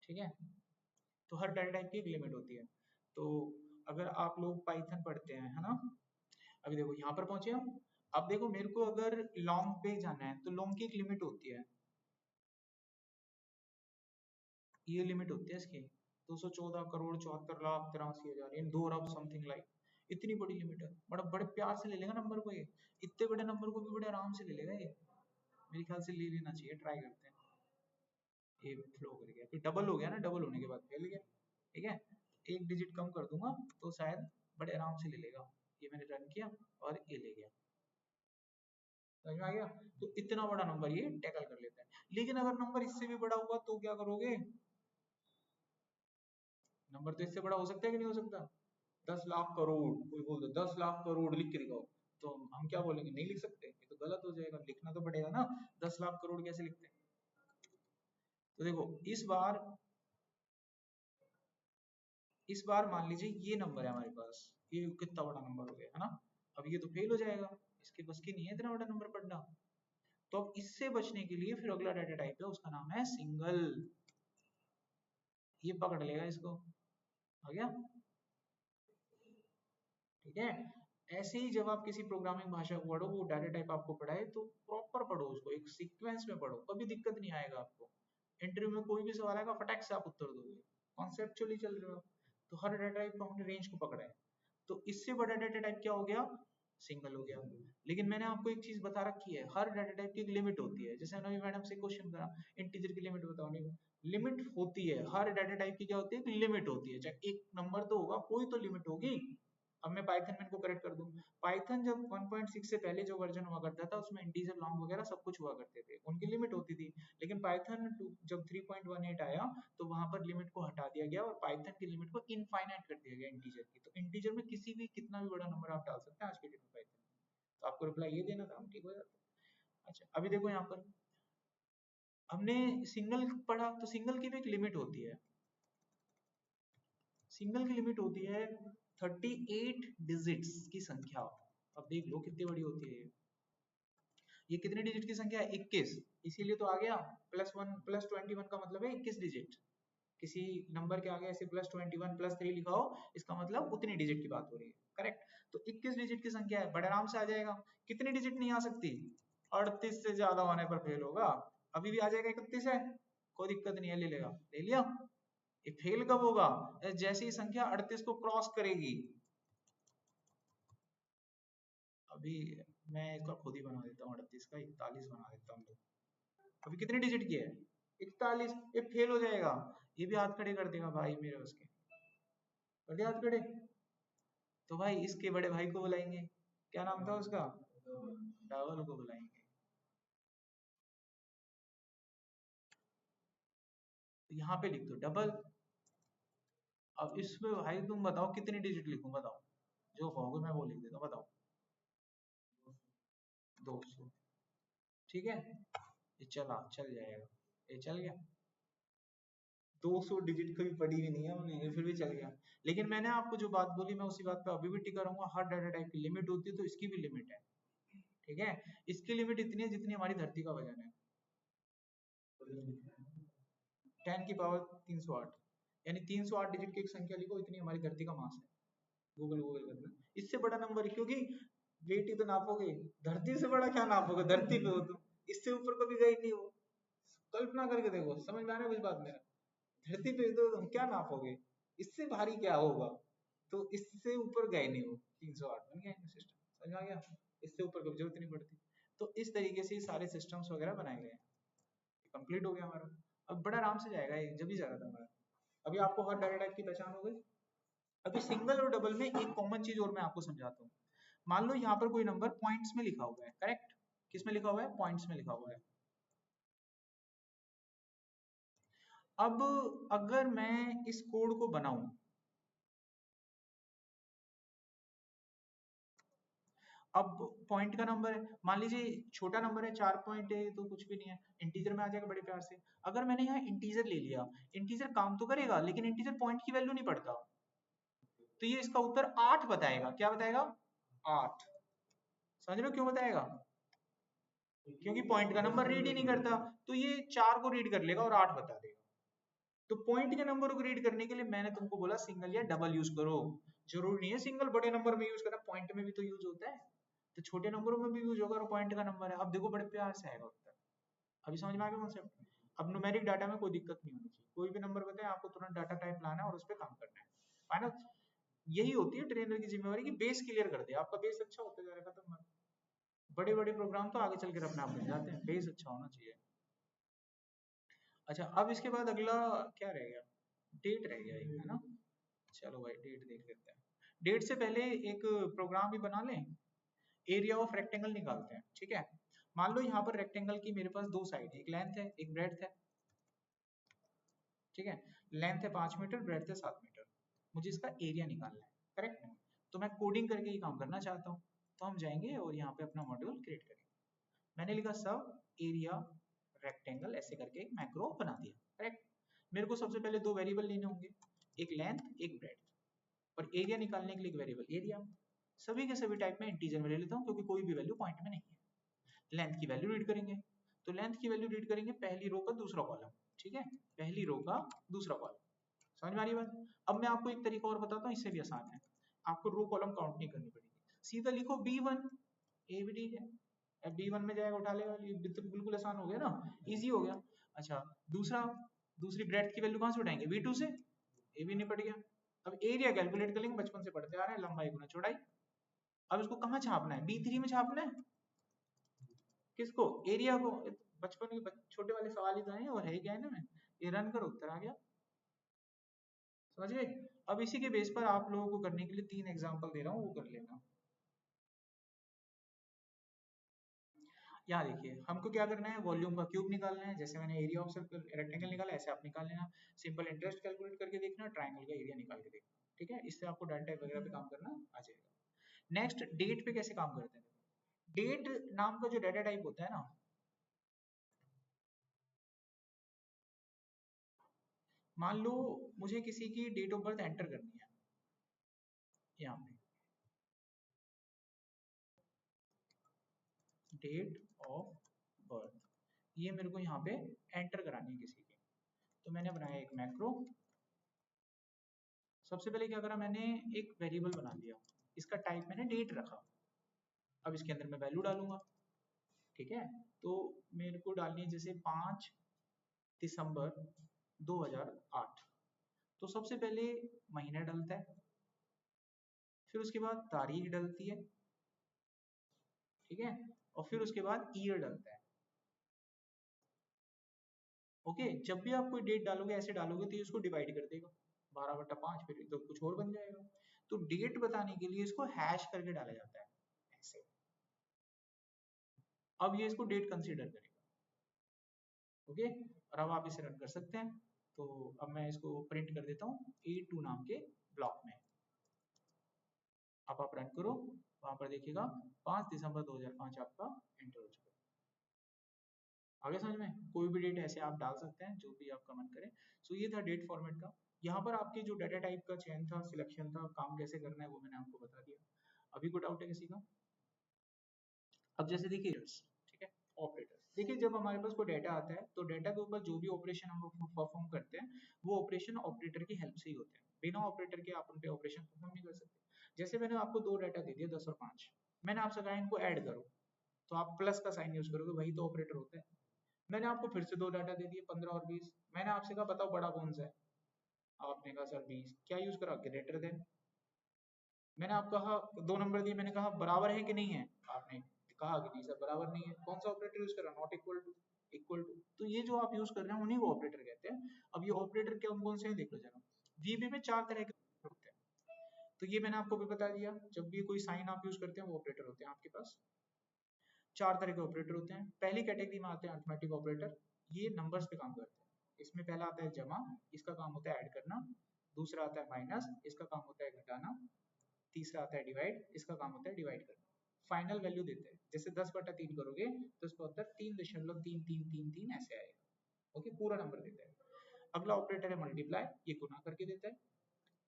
Speaker 1: ठीक है। तो हर डेटा टाइप की एक लिमिट होती है। तो अगर आप लोग पाइथन पढ़ते हैं, है ना, अभी देखो यहाँ पर पहुंचे हम। अब देखो, मेरे को अगर लॉन्ग पे जाना है तो लॉन्ग की एक लिमिट होती है, ये लिमिट होती है इसकी 214 करोड़ 74 लाख 83 हजार, यानी 2 अरब समथिंग लाइक, इतनी बड़ी लिमिट है। बड़ा बड़े प्यार से ले लेगा नंबर को ये, इतने बड़े नंबर को भी बड़े आराम से ले लेगा ये, मेरे ख्याल से ले लेना चाहिए, ट्राई करते हैं। ये फ्लो कर गया, फिर डबल हो गया ना, डबल होने के बाद फैल गया, ठीक है। एक डिजिट कम कर दूंगा तो शायद बड़े आराम से ले लेगा। ये मैंने रन किया और ये ले गया, समझ में आ गया। तो इतना बड़ा नंबर ये टैकल कर लेता है। लेकिन अगर नंबर इससे भी बड़ा हुआ तो क्या करोगे, नंबर तो इससे बड़ा हो सकता है कि नहीं हो सकता, 10 लाख करोड़, कोई बोल दो 10 लाख करोड़ लिख के दिखाओ, तो हम क्या बोलेंगे, नहीं लिख सकते, ये तो गलत हो जाएगा, लिखना तो पड़ेगा ना, 10 लाख करोड़ कैसे लिखते हैं। तो देखो इस बार मान लीजिए ये नंबर है हमारे पास, ये कितना बड़ा नंबर हो गया है ना, अब ये तो फेल हो जाएगा, इसके बस की नहीं है इतना बड़ा नंबर पढ़ना। तो अब इससे बचने के लिए फिर अगला डाटा टाइप है, उसका नाम है सिंगल, ये पकड़ लेगा इसको, आ गया, ठीक है। ऐसे ही जब आप किसी प्रोग्रामिंग भाषा को पढ़ो, वो डाटा टाइप आपको पढ़ाए तो प्रॉपर पढ़ो उसको, एक सीक्वेंस में पढ़ो, कभी दिक्कत नहीं आएगा आपको। इंटरव्यू में कोई भी सवाल आएगा, फटाक से आप उत्तर दोगे, कॉन्सेप्चुअली चल रहे हो। तो हर डाटा टाइप को हमने रेंज को पकड़ा है। तो इससे बड़ा डाटा टाइप क्या हो गया, सिंगल हो गया। लेकिन मैंने आपको एक चीज बता रखी है, हर डाटा टाइप की एक लिमिट होती है। जैसे मैंने मैडम से क्वेश्चन करा, इंटीजर की लिमिट बताओ, नहीं, लिमिट होती है, हर डाटा टाइप की क्या होती है, एक लिमिट होती है, चाहे एक नंबर तो होगा, कोई तो लिमिट होगी। अब मैं पाइथन में इनको करेक्ट कर दूं, पाइथन जब 1.6 से पहले जो वर्जन हुआ करता था, उसमें इंटीजर लॉन्ग वगैरह सब कुछ हुआ करते थे, उनकी लिमिट होती थी। लेकिन पाइथन जब 3.18 आया, तो वहां पर लिमिट को हटा दिया गया और पाइथन की लिमिट को इनफाइनाइट कर दिया गया इंटीजर की। तो इंटीजर में किसी भी कितना भी बड़ा नंबर आप डाल सकते हैं आज के डेट में पाइथन में। तो आपको रिप्लाई ये देना था, ठीक हो जाता। अच्छा, अभी देखो यहाँ पर हमने सिंगल पढ़ा, तो सिंगल की भी एक लिमिट होती है, सिंगल की लिमिट होती है 38 डिजिट्स की संख्या। अब देख लो कितनी बड़ी होती है ये कितने डिजिट की संख्या है, 21, इसीलिए तो आ गया +1 +21 का मतलब है 21 डिजिट। किसी नंबर के आगे ऐसे +21 +3 लिखा हो, इसका मतलब उतनी डिजिट की बात हो रही है, करेक्ट। तो 21 डिजिट की संख्या है, बड़े आराम से आ जाएगा। कितनी डिजिट नहीं आ सकती, 38 से ज्यादा होने पर फेल होगा, अभी भी आ जाएगा 31 है, कोई दिक्कत नहीं है, ले लेगा, ले लिया। ये फेल कब होगा, जैसे ही संख्या 38 को क्रॉस करेगी। अभी मैं इसका खुद ही बना देता हूँ, 38 का 41 बना देता हूँ। अभी कितने डिजिट की है, 41, ये फेल हो जाएगा, ये भी हाथ खड़े कर देगा भाई मेरे उसके, कर दिया हाथ खड़े। तो भाई इसके बड़े भाई को बुलाएंगे, क्या नाम था उसका, रावल को बुलाएंगे। तो यहाँ पे लिख दो डबल। अब इसमें भाई तुम बताओ कितनी डिजिट लिखूं, बताओ, जो कहोगे मैं वो लिख देता हूँ, बताओ, 200, ठीक है, ये चल जाएगा, ये चल गया, 200 डिजिट कभी पढ़ी भी नहीं है हमने, ये फिर भी चल गया। लेकिन मैंने आपको जो बात बोली, मैं उसी बात पे अभी भी टिका रहूंगा, हर डाटा टाइप की लिमिट होती है, तो इसकी भी लिमिट है, ठीक है। इसकी लिमिट इतनी है जितनी हमारी धरती का वजन है, 10 की पावर 308, यानी 308 डिजिट की एक संख्या लिखो, इतनी हमारी धरती का मास है। गूगल गूगल करना, इससे बड़ा नंबर, क्योंकि वेट ही तो नापोगे, धरती से बड़ा क्या नापोगे, धरती पे हो तुम, इससे ऊपर कभी गए नहीं हो। कल्पना करके देखो, समझ में आ रहा है कुछ बात मेरा, धरती पे तो तुम क्या नापोगे, इससे भारी क्या होगा, तो इससे ऊपर गए नहीं हो, 308 बन गया सिस्टम, समझ में आ गया, इससे ऊपर कभी जरूरत नहीं पड़ती। तो इस तरीके से सारे सिस्टम्स वगैरह बनाए गए हैं, कंप्लीट हो गया हमारा। अब बड़ा आराम से जाएगा ये, जब भी जा रहा था हमारा। अभी आपको हर डाटा टाइप की पहचान हो गई। अभी सिंगल और डबल में एक कॉमन चीज और मैं आपको समझाता हूँ। मान लो यहाँ पर कोई नंबर पॉइंट्स में लिखा हुआ है, करेक्ट, किस में लिखा हुआ है, पॉइंट्स में लिखा हुआ है। अब अगर मैं इस कोड को बनाऊं, अब पॉइंट का नंबर है, मान लीजिए छोटा नंबर है, 4 पॉइंट है तो कुछ भी नहीं है, इंटीजर में आ जाएगा बड़े प्यार से। अगर मैंने यहाँ इंटीजर ले लिया, इंटीजर काम तो करेगा लेकिन इंटीजर पॉइंट की वैल्यू नहीं पढ़ता, तो ये इसका उत्तर 8 बताएगा। क्या बताएगा, 8। समझ लो क्यों बताएगा, क्योंकि पॉइंट का नंबर रीड ही नहीं करता, तो ये 4 को रीड कर लेगा और 8 बता देगा। तो पॉइंट के नंबर को रीड करने के लिए मैंने तुमको बोला सिंगल या डबल यूज करो। जरूरी नहीं है सिंगल बड़े नंबर में यूज करना, पॉइंट में भी तो यूज होता है, तो छोटे नंबरों में भी यूज होगा और पॉइंट का नंबर है। अब देखो बड़े प्यार से आएगा उत्तर। अभी समझ में आ गया कॉन्सेप्ट। अब न्यूमेरिक डाटा में कोई दिक्कत नहीं होनी चाहिए, कोई भी नंबर बताए आपको तुरंत डाटा टाइप लाना है और उस पर काम करना है, फाइनल। यही होती है ट्रेनर की जिम्मेवारी कि बेस क्लियर कर दे, आपका बेस अच्छा होता जाएगा, खत्म। बड़े बड़े प्रोग्राम तो आगे चल कर अपने आप बन जाते हैं, बेस अच्छा होना चाहिए। अच्छा, अब इसके बाद अगला क्या रह गया, डेट रह गया है ना। चलो भाई डेट देख लेते हैं। डेट से पहले एक प्रोग्राम भी बना लें, एरिया ऑफ रेक्टेंगल निकालते हैं, ठीक है। मान लो यहाँ पर रेक्टेंगल की मेरे पास दो साइड है, एक लेंथ है एक ब्रेड्थ है, ठीक है। लेंथ है 5 मीटर, ब्रेड्थ है 7 मीटर, मुझे इसका एरिया निकालना है, करेक्ट। तो मैं कोडिंग करके ये काम करना चाहता हूँ, तो हम जाएंगे और यहाँ पे अपना मॉड्यूल क्रिएट करेंगे। मैंने लिखा सब एरिया रेक्टेंगल, ऐसे करके एक मैक्रो बना दिया, करेक्ट। मेरे को सबसे पहले दो वेरिएबल लेने होंगे, एक लेंथ एक ब्रेड्थ, और एरिया निकालने के लिए एक वेरिएबल एरिया। सभी के सभी टाइप में इंटीजर में ले लेता हूँ क्योंकि कोई भी वैल्यू पॉइंट में नहीं है। लेंथ की वैल्यू रीड करेंगे, तो लेंथ की वैल्यू रीड करेंगे पहली रो का दूसरा कॉलम, ठीक है, पहली रो का दूसरा कॉलम। समझ में आ रही बात। अब मैं आपको एक तरीका और बताता हूँ, इससे भी आसान है, आपको रो कॉलम काउंट नहीं करनी पड़ेगी, सीधा लिखो B1, ए भी ठीक है, अब B1 में जाएगा उठा लेगा, ये बिल्कुल आसान हो गया ना, इजी हो गया। अच्छा, दूसरा, दूसरी ब्रेड्थ की वैल्यू कहाँ से उठाएंगे, B2 से, ए भी निपट गया। अब एरिया कैलकुलेट कर लेंगे, बचपन से पढ़ते आ रहे हैं, लंबाई गुना चौड़ाई। अब इसको कहाँ छापना है, B3 में छापना है, किसको, एरिया को। बचपन के छोटे वाले सवाल ही तो हैं, और है क्या है ना, मैं ये रन करो उत्तर आ गया, समझ गए। अब इसी के बेस पर आप लोगों को करने के लिए 3 एग्जांपल दे रहा हूँ, वो कर लेना। यहाँ देखिए हमको क्या करना है, वॉल्यूम का क्यूब निकालना है, जैसे मैंने एरिया ऑफ रेक्टेंगल निकाला, ऐसे आप निकाल लेना। सिंपल इंटरेस्ट कैलकुलेट करके देखना, ट्राइंगल का एरिया निकाल के देखना, ठीक है, इससे आपको डाटा टाइप वगैरह पे काम करना आ जाएगा। नेक्स्ट, डेट पे कैसे काम करते हैं। डेट नाम का जो डाटा टाइप होता है ना, मान लो मुझे किसी की डेट ऑफ बर्थ एंटर करनी है, यहाँ पे डेट ऑफ बर्थ, ये मेरे को यहाँ पे एंटर करानी है किसी की, तो मैंने बनाया एक मैक्रो। सबसे पहले क्या करा, मैंने एक वेरिएबल बना दिया, इसका टाइप मैंने डेट रखा। अब इसके अंदर मैं वैल्यू डालूंगा, ठीक है। तो मेरे को डालनी है जैसे 5 दिसंबर 2008, तो सबसे पहले महीना डलता है, फिर उसके बाद तारीख डलती है, ठीक है, और फिर उसके बाद ईयर डलता है। ओके, जब भी आप कोई डेट डालोगे ऐसे डालोगे तो ये उसको डिवाइड कर देगा, 12/5, फिर तो कुछ और बन जाएगा। तो डेट बताने के लिए इसको हैश करके डाला जाता है, ऐसे। अब ये इसको डेट कंसीडर करेगा, ओके। और अब आप इसे रन कर सकते हैं। तो अब मैं इसको प्रिंट कर देता हूँ A2 नाम के ब्लॉक में। अब आप रन करो, वहां पर देखिएगा 5 दिसंबर 2005 आपका एंटर हो चुका है। आगे समझ में, कोई भी डेट ऐसे आप डाल सकते हैं जो भी आपका मन करे। सो ये था डेट फॉर्मेट का। यहाँ पर आपके जो डाटा टाइप का चयन था, सिलेक्शन था, काम कैसे करना है वो मैंने आपको बता दिया। अभी कोई डाउट है किसी का। अब जैसे देखिए, ठीक है, ऑपरेटर्स देखिए, जब हमारे पास कोई डाटा आता है तो डाटा के ऊपर जो भी ऑपरेशन हम परफॉर्म करते हैं वो ऑपरेशन ऑपरेटर की हेल्प से ही होते हैं, बिना ऑपरेटर के आप उन पे ऑपरेशन परफॉर्म नहीं कर सकते। जैसे मैंने आपको दो डाटा दे दिया 10 और 5, मैंने आपसे कहा इनको ऐड करो, तो आप प्लस का साइन यूज करोगे, वही तो ऑपरेटर होता है। मैंने आपको फिर से दो डाटा दे दिए 15 और 20, मैंने आपसे कहा बताओ बड़ा कौन सा है, आपने कहा सर 20, क्या यूज करा, ग्रेटर देन। मैंने आपको कहा दो नंबर दिए, मैंने कहा बराबर है कि नहीं है, आपने कहा कि नहीं सर बराबर नहीं है, कौन सा ऑपरेटर यूज करा, not equal to, equal to. तो ये जो आप यूज कर रहे हैं उन्हीं को ऑपरेटर कहते हैं। अब ये ऑपरेटर कौन कौन से हैं देख लो जरा। वीबी में चार तरह के ऑपरेटर होते हैं, तो ये मैंने आपको भी बता दिया, जब भी कोई साइन आप यूज करते हैं वो ऑपरेटर होते हैं आपके पास। चार तरह के ऑपरेटर होते हैं। पहली कैटेगरी में आते हैं अरिथमेटिक ऑपरेटर, ये नंबर्स पे काम करते हैं। इसमें पहला आता है जमा, इसका काम होता है ऐड करना। दूसरा आता है माइनस, इसका काम होता है घटाना। तीसरा आता है डिवाइड, इसका काम होता है डिवाइड करना। फाइनल वैल्यू देते हैं, जैसे 10/3 करोगे तो इसका उत्तर 3.3333 ऐसे आएगा। ओके, पूरा नंबर देता है। अगला ऑपरेटर है मल्टीप्लाई, ये गुना करके देता है।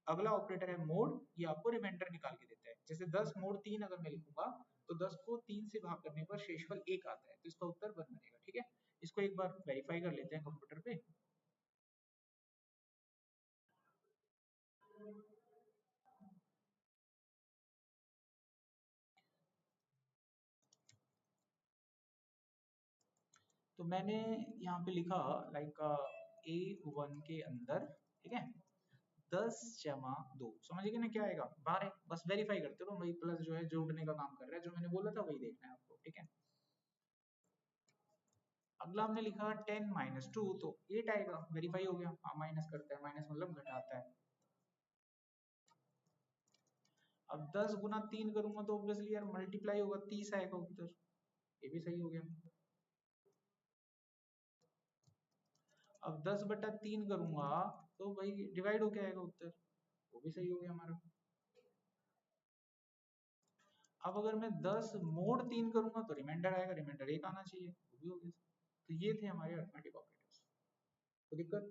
Speaker 1: अगला ऑपरेटर है मोड, ये आपको रिमाइंडर निकाल के देता है। जैसे 10 मोड 3 अगर मैं लिखूंगा तो 10 को 3 से भाग करने पर शेषफल 1 आता है, तो इसका उत्तर 1 बनेगा। ठीक है, इसको एक बार वेरीफाई कर लेते हैं कंप्यूटर पे। तो मैंने यहाँ पे लिखा लाइक A1 के अंदर, ठीक है, 10 - 2, समझ गए ना क्या आएगा, 12। बस वेरीफाई करते रहो, वही प्लस जो है जोड़ने का काम कर रहा है, जो मैंने बोला था वही देखना है आपको। ठीक है, अगला हमने लिखा 10 - 2, तो 8 आएगा, वेरीफाई हो गया। हाँ, माइनस करता है, माइनस मतलब घटाता है। अब 10 × 3 करूंगा तो ऑब्वियसली यार मल्टीप्लाई होगा, 30 आएगा उत्तर, ये भी सही हो गया। अब 10/3 करूंगा तो भाई डिवाइड होके आएगा उत्तर, वो भी सही हो गया हमारा। अब अगर मैं 10 mod 3 करूंगा तो रिमाइंडर आएगा, रिमाइंडर 1 आना चाहिए, वो भी हो गया। तो ये थे हमारे अरिथमेटिक ऑपरेटर्स। तो दिक्कत,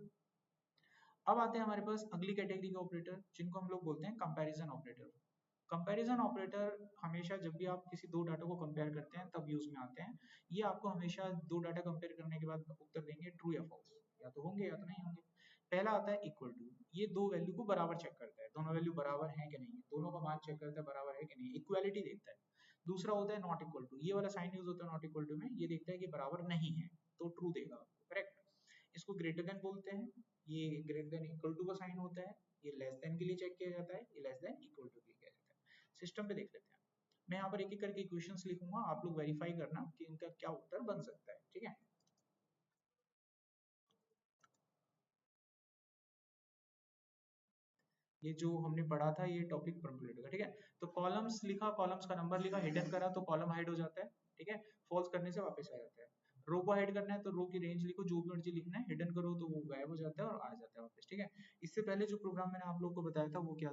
Speaker 1: अब आते हैं हमारे पास अगली कैटेगरी के ऑपरेटर, जिनको हम लोग बोलते हैं कंपैरिजन ऑपरेटर। कंपैरिजन ऑपरेटर हमेशा जब भी आप किसी दो डाटा को कंपेयर करते हैं तब यूज में आते हैं। ये आपको हमेशा दो डाटा कंपेयर करने के बाद उत्तर देंगे ट्रू या फॉल्स, या तो होंगे या तो नहीं होंगे। पहला आता है इक्वल टू, ये दो वैल्यू को बराबर चेक करता है, दोनों वैल्यू बराबर है कि नहीं, दोनों का मान चेक करता है बराबर है कि नहीं, इक्वालिटी देखता है। दूसरा होता है नॉट इक्वल टू, ये वाला साइन यूज होता है नॉट इक्वल टू में, ये देखता है कि बराबर नहीं है तो ट्रू देगा आपको, करेक्ट। इसको ग्रेटर देन बोलते हैं, ये ग्रेटर देन इक्वल टू का साइन होता है। ये लेस देन के लिए चेक किया जाता है, ये लेस देन इक्वल टू के लिए किया जाता है। सिस्टम पे देख लेते हैं, मैं यहाँ पर एक एक करके इक्वेशंस लिखूंगा, आप लोग वेरीफाई करना कि इनका क्या उत्तर बन सकता है। ठीक है, ये जो हमने पढ़ा था ये टॉपिक कंप्लीट होगा। ठीक है, तो कॉलम्स लिखा, कॉलम्स का नंबर लिखा, हिडन करा तो कॉलम हाइड हो जाता है। ठीक है, फॉल्स करने से वापस आ जाता है। रो को हाइड करना है तो रो की रेंज लिखो, जो भी मर्जी लिखना है, हिडन करो तो वो गायब हो जाता है और आ जाता है वापस। ठीक है, इससे पहले जो प्रोग्राम मैंने आप लोगों को बताया था वो क्या